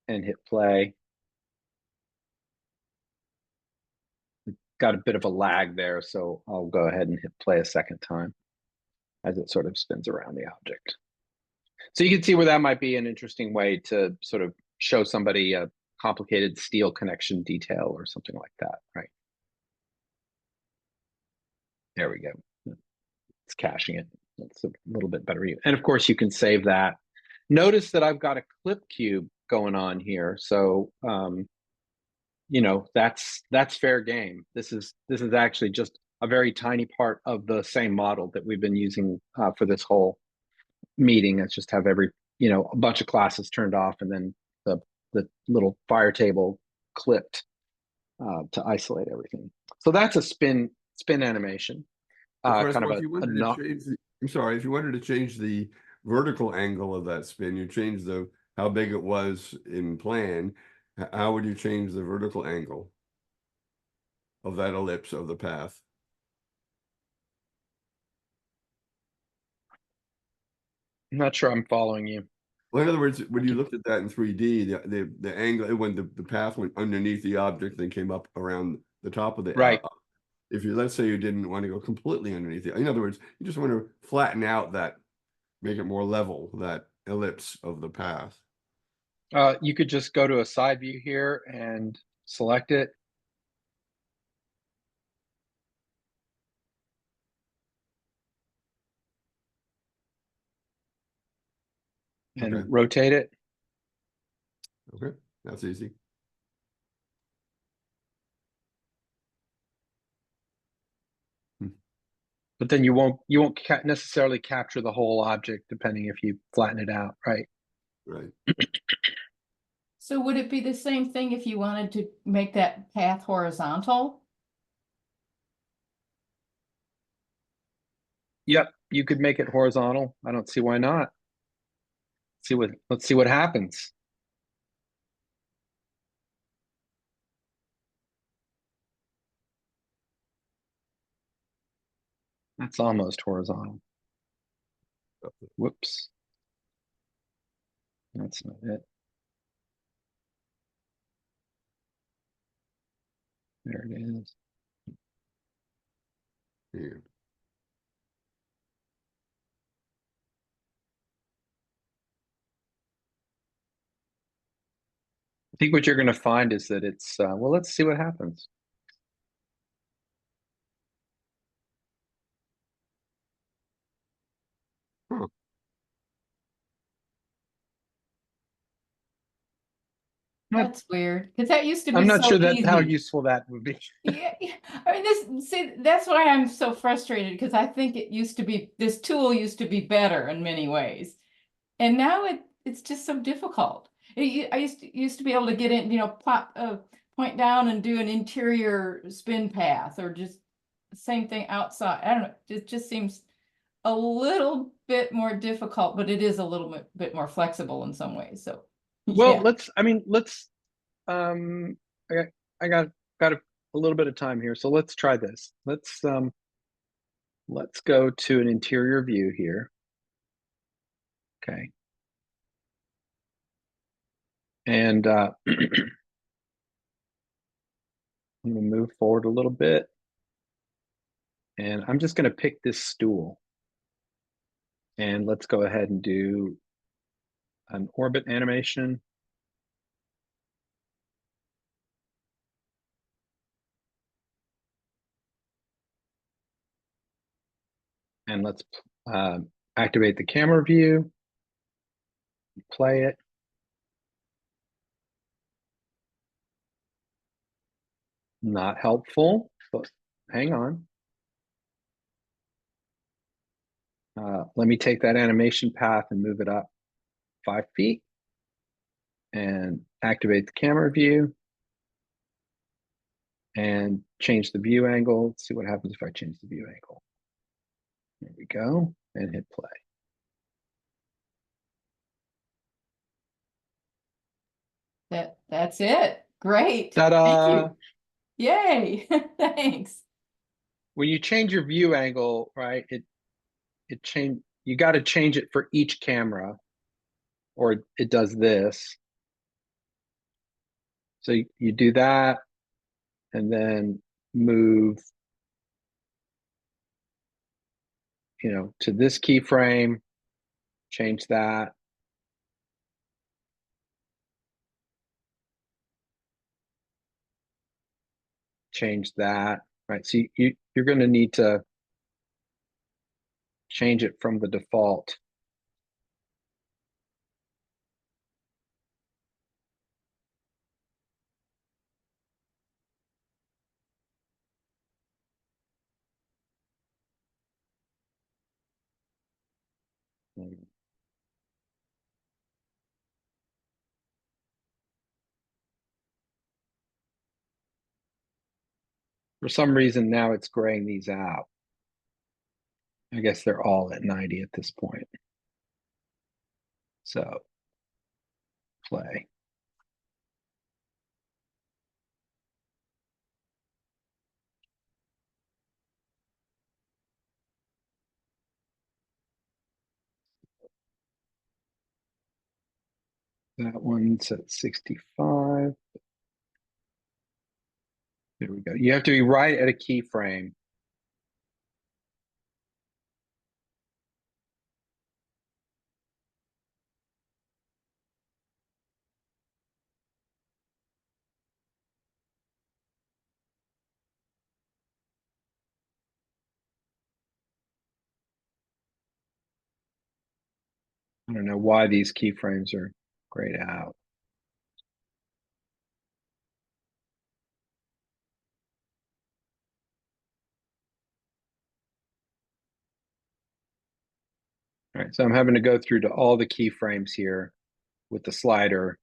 and hit play. Got a bit of a lag there, so I'll go ahead and hit play a second time as it sort of spins around the object. So you can see where that might be an interesting way to sort of show somebody a complicated steel connection detail or something like that, right? There we go. It's caching it. That's a little bit better view. And of course you can save that. Notice that I've got a clip cube going on here. So, you know, that's fair game. This is actually just a very tiny part of the same model that we've been using for this whole meeting. It's just have every, you know, a bunch of classes turned off and then the little fire table clipped to isolate everything. So that's a spin animation. Kind of if you wanted to not. change I'm sorry, if you wanted to change the vertical angle of that spin, you change how big it was in plan. How would you change the vertical angle of that ellipse of the path? I'm not sure I'm following you. Well, in other words, when you looked at that in 3D, the angle, when the path went underneath the object, then came up around the top of the Right. If you, let's say you didn't want to go completely underneath it, in other words, you just want to flatten out that, make it more level, that ellipse of the path. You could just go to a side view here and select it. And Okay. rotate it. Okay, that's easy. But then you won't necessarily capture the whole object depending if you flatten it out, right? Right. So would it be the same thing if you wanted to make that path horizontal? Yep, you could make it horizontal. I don't see why not. Let's see what happens. That's almost horizontal. Whoops. That's not it. There it is. Here. I think what you're going to find is that it's, well, let's see what happens. Huh. That's weird, because that used to be I'm not so sure that how easy. useful that would be. Yeah, I mean, that's why I'm so frustrated, because I think this tool used to be better in many ways. And now it's just so difficult. I used to be able to get in, point down and do an interior spin path, or just same thing outside. I don't know, it just seems a little bit more difficult, but it is a little bit more flexible in some ways, so. Well, Yeah. let's I got a little bit of time here, so let's try this. Let's go to an interior view here. Okay. And I'm going to move forward a little bit. And I'm just going to pick this stool. And let's go ahead and do an orbit animation. And let's activate the camera view, play it. Not helpful, but hang on. Let me take that animation path and move it up 5 feet and activate the camera view and change the view angle. Let's see what happens if I change the view angle. There we go, and hit play. That's it. Great. Ta-da! Thank you. Yay. Thanks. When you change your view angle, right, you got to change it for each camera, or it does this. So you do that, and then move, to this keyframe, change that. change that, right? So you're going to need to change it from the default. For some reason, now it's graying these out. I guess they're all at 90 at this point. So play. That one's at 65. There we go. You have to be right at a keyframe. I don't know why these keyframes are grayed out. All right, so I'm having to go through to all the keyframes here with the slider.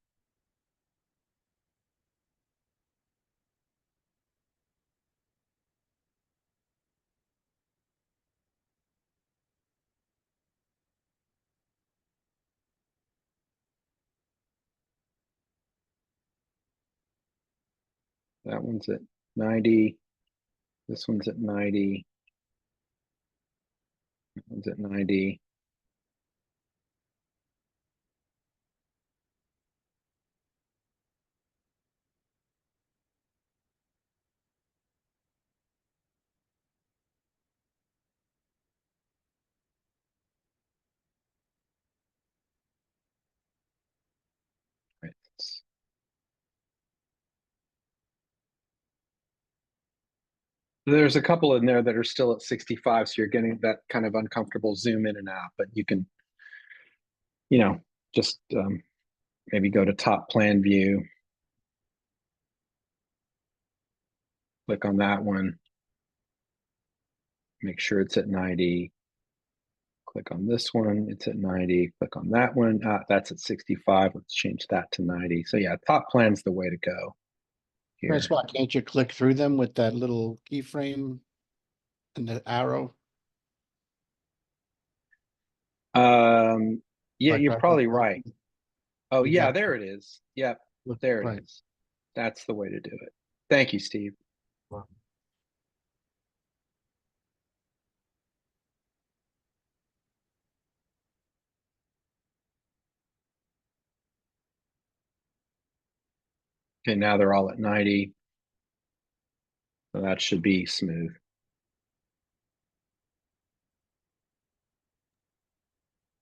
That one's at 90. This one's at 90. That one's at 90. Right. There's a couple in there that are still at 65, so you're getting that kind of uncomfortable zoom in and out, but you can, just maybe go to top plan view. Click on that one. Make sure it's at 90. Click on this one, it's at 90. Click on that one, that's at 65. Let's change that to 90. So yeah, top plan's the way to go here. Francois, can't you click through them with that little keyframe and the arrow? Yeah, Like you're right probably there? right. Oh You yeah, got there it. it is. Yep, there it Right. is. That's the way to do it. Thank you, Steve. Wow. Okay, now they're all at 90. So that should be smooth.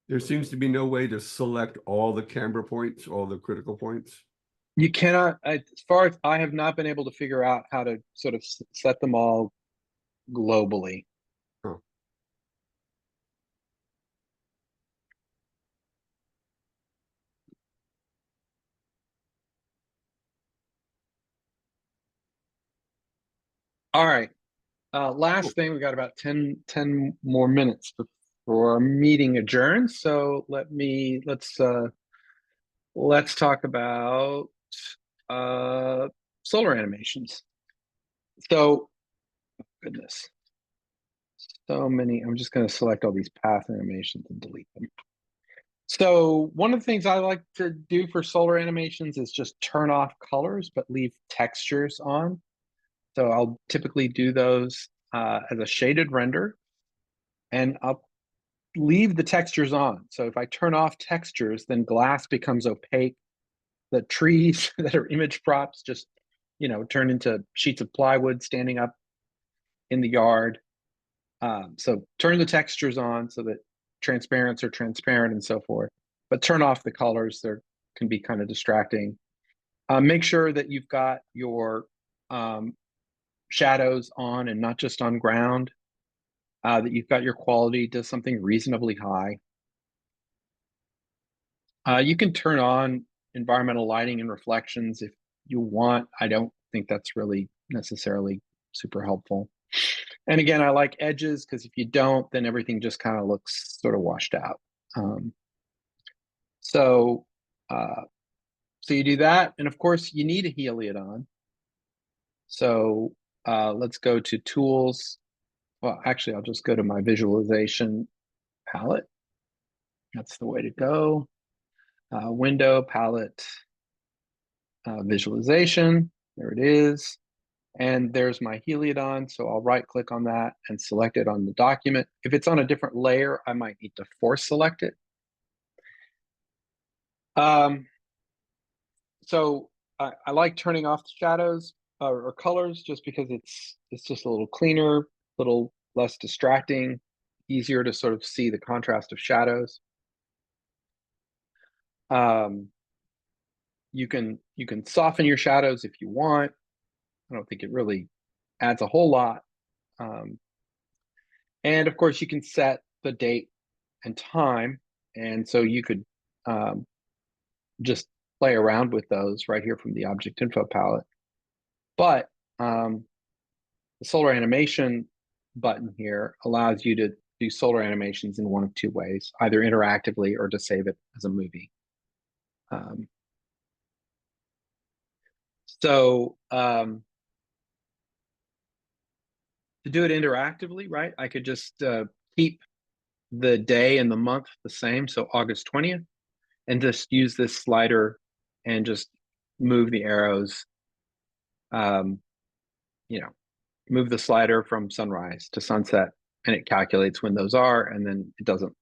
There seems to be no way to select all the camera points, all the critical points. You cannot, as far as I have not been able to figure out how to sort of set them all globally. Oh. All right. Last thing, we got about 10 more minutes before our meeting adjourns. So let's talk about solar animations. So goodness. So many. I'm just going to select all these path animations and delete them. So one of the things I like to do for solar animations is just turn off colors, but leave textures on. So I'll typically do those as a shaded render, and I'll leave the textures on. So if I turn off textures, then glass becomes opaque. The trees that are image props just, turn into sheets of plywood standing up in the yard. So turn the textures on so that transparents are transparent and so forth, but turn off the colors. They can be kind of distracting. Make sure that you've got your shadows on and not just on ground, that you've got your quality to something reasonably high. You can turn on environmental lighting and reflections if you want. I don't think that's really necessarily super helpful. And again, I like edges because if you don't, then everything just kind of looks sort of washed out. So you do that, and of course you need a heliodon. So let's go to tools. Well, actually, I'll just go to my visualization palette. That's the way to go. Window, palette, visualization. There it is. And there's my heliodon. So I'll right click on that and select it on the document. If it's on a different layer, I might need to force select it. So I like turning off the shadows or colors just because it's just a little cleaner, a little less distracting, easier to sort of see the contrast of shadows. You can soften your shadows if you want. I don't think it really adds a whole lot. And of course, you can set the date and time. And so you could just play around with those right here from the object info palette. But the solar animation button here allows you to do solar animations in one of two ways, either interactively or to save it as a movie. To do it interactively, right, I could just keep the day and the month the same, so August 20th, and just use this slider and just move the arrows, move the slider from sunrise to sunset, and it calculates when those are, and then it doesn't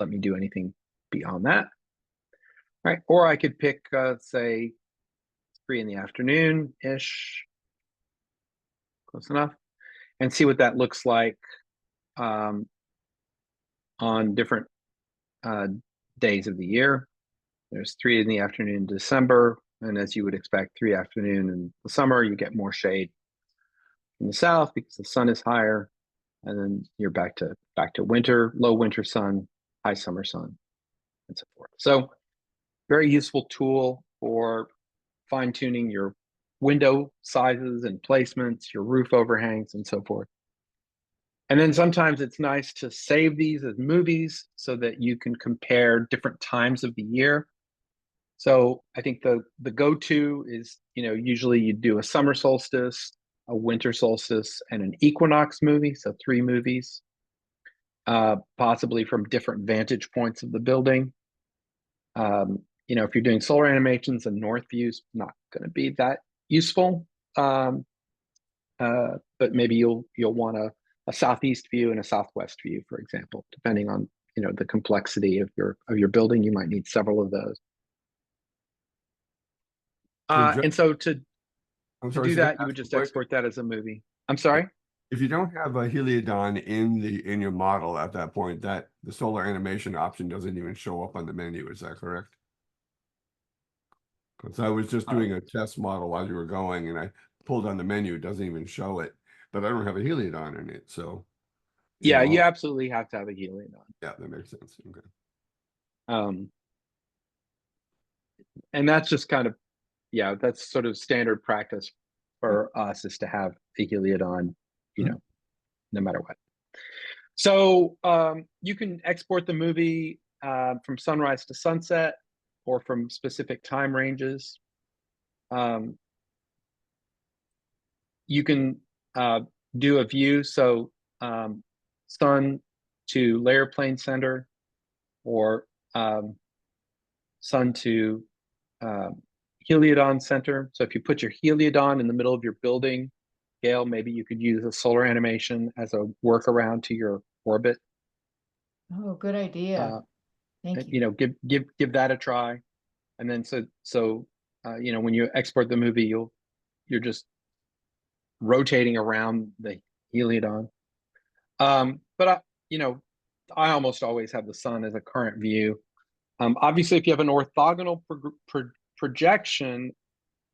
let me do anything beyond that, right? Or I could pick, say, 3 in the afternoon-ish, close enough, and see what that looks like on different days of the year. There's 3 in the afternoon in December, and as you would expect, 3 afternoon in the summer, you get more shade in the south because the sun is higher, and then you're back to winter, low winter sun, high summer sun, and so forth. So very useful tool for fine-tuning your window sizes and placements, your roof overhangs, and so forth. And then sometimes it's nice to save these as movies so that you can compare different times of the year. So I think the go-to is, usually you do a summer solstice, a winter solstice, and an equinox movie, so 3 movies, possibly from different vantage points of the building. If you're doing solar animations, a north view is not going to be that useful, but maybe you'll want a southeast view and a southwest view, for example, depending on the complexity of your building. You might need several of those. And so to do that, you would just export that as a movie. I'm sorry? If you don't have a heliodon in your model at that point, that the solar animation option doesn't even show up on the menu. Is that correct? Because I was just doing a test model while you were going, and I pulled on the menu. It doesn't even show it, but I don't have a heliodon in it. So yeah, you absolutely have to have a heliodon. Yeah, that makes sense. Okay. And that's just kind of, that's sort of standard practice for us, is to have a heliodon, no matter what. So you can export the movie from sunrise to sunset, or from specific time ranges. You can do a view, so sun to layer plane center, or sun to heliodon center. So if you put your heliodon in the middle of your building, Gail, maybe you could use a solar animation as a workaround to your orbit. Oh, good idea. Thank you. Give that a try, and then so when you export the movie, you're just rotating around the heliodon. But I almost always have the sun as a current view. Obviously, if you have an orthogonal projection,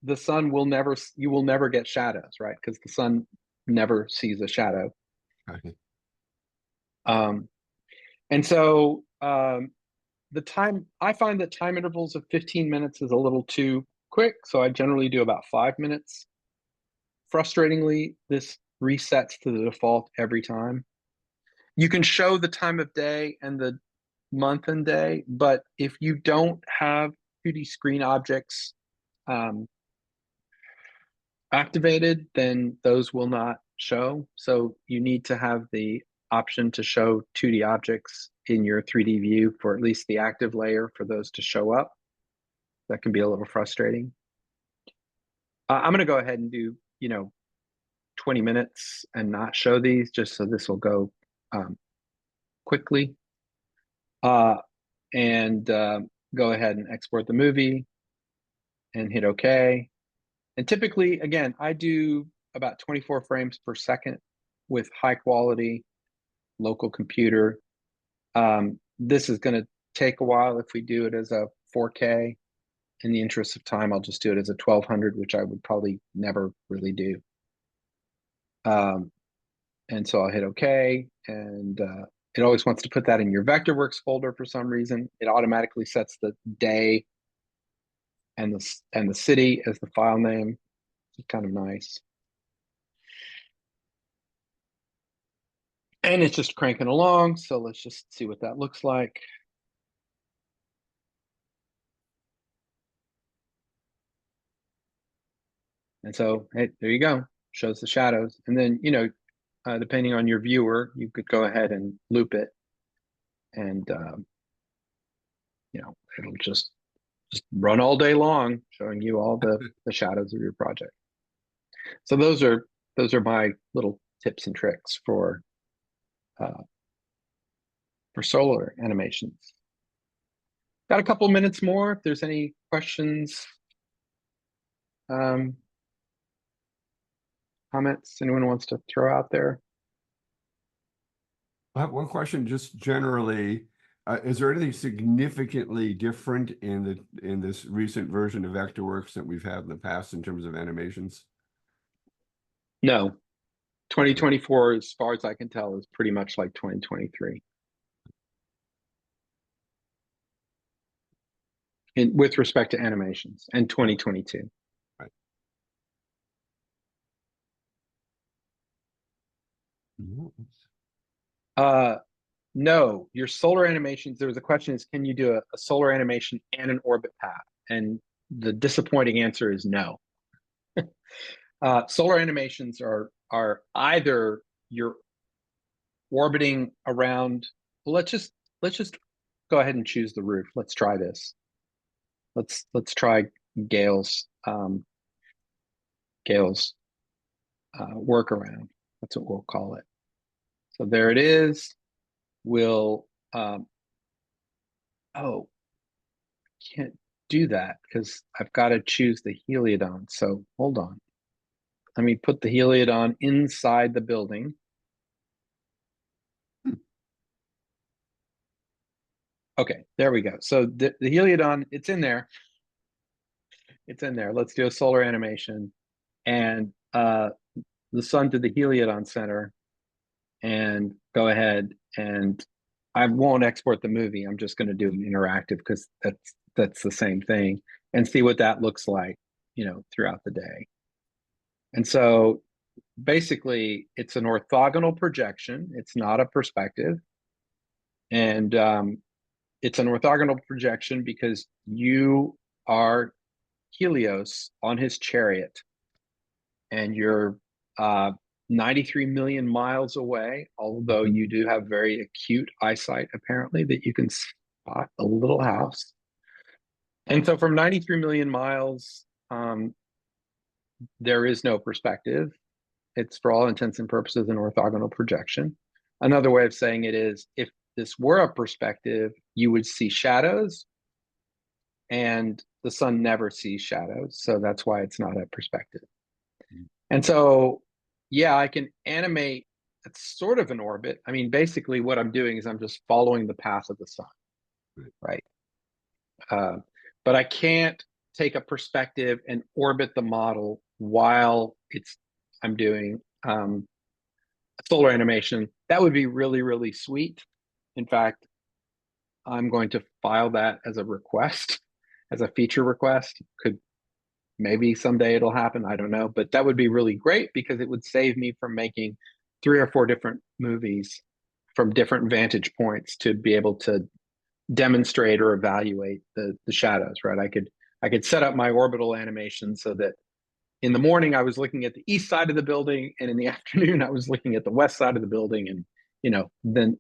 the sun will never, you will never get shadows, right? Because the sun never sees a shadow. Okay. And so the time, I find that time intervals of 15 minutes is a little too quick. So I generally do about 5 minutes. Frustratingly, this resets to the default every time. You can show the time of day and the month and day, but if you don't have 2D screen objects activated, then those will not show. So you need to have the option to show 2D objects in your 3D view for at least the active layer for those to show up. That can be a little frustrating. I'm going to go ahead and do, 20 minutes and not show these, just so this will go quickly. And go ahead and export the movie and hit OK. And typically, again, I do about 24 frames per second with high quality local computer. This is going to take a while if we do it as a 4K. In the interest of time, I'll just do it as a 1200, which I would probably never really do. And so I'll hit OK, and it always wants to put that in your Vectorworks folder for some reason. It automatically sets the day and the city as the file name. It's kind of nice. And it's just cranking along, so let's just see what that looks like. And so, hey, there you go. Shows the shadows. And then, depending on your viewer, you could go ahead and loop it. And, it'll just run all day long, showing you all the shadows of your project. So those are my little tips and tricks for solar animations. Got a couple minutes more. If there's any questions, comments anyone wants to throw out there. I have one question, just generally. Is there anything significantly different in this recent version of Vectorworks that we've had in the past in terms of animations? No. 2024, as far as I can tell, is pretty much like 2023. With respect to animations, and 2022. Right. No, your solar animations, there was a question is, can you do a solar animation and an orbit path? And the disappointing answer is no. Solar animations are either you're orbiting around, well, let's just go ahead and choose the roof. Let's try this. Let's try Gail's workaround. That's what we'll call it. So there it is. We'll oh, can't do that because I've got to choose the heliodon. So hold on. Let me put the heliodon inside the building. Okay, there we go. So the heliodon, it's in there. It's in there. Let's do a solar animation. And the sun to the heliodon center. And go ahead, and I won't export the movie. I'm just going to do an interactive because that's the same thing, and see what that looks like, throughout the day. And so basically it's an orthogonal projection. It's not a perspective. And it's an orthogonal projection because you are Helios on his chariot, and you're 93 million miles away, although you do have very acute eyesight, apparently, that you can spot a little house. And so from 93 million miles, there is no perspective. It's, for all intents and purposes, an orthogonal projection. Another way of saying it is, if this were a perspective, you would see shadows, and the sun never sees shadows. So that's why it's not a perspective. And so, yeah, I can animate. It's sort of an orbit. I mean, basically what I'm doing is I'm just following the path of the sun, right? But I can't take a perspective and orbit the model while I'm doing solar animation. That would be really, really sweet. In fact, I'm going to file that as a request, as a feature request. Maybe someday it'll happen, I don't know, but that would be really great because it would save me from making 3 or 4 different movies from different vantage points to be able to demonstrate or evaluate the shadows, right? I could set up my orbital animation so that in the morning I was looking at the east side of the building, and in the afternoon I was looking at the west side of the building, and then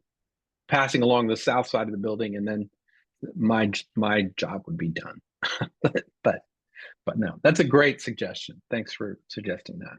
passing along the south side of the building, and then my job would be done. but no, that's a great suggestion. Thanks for suggesting that.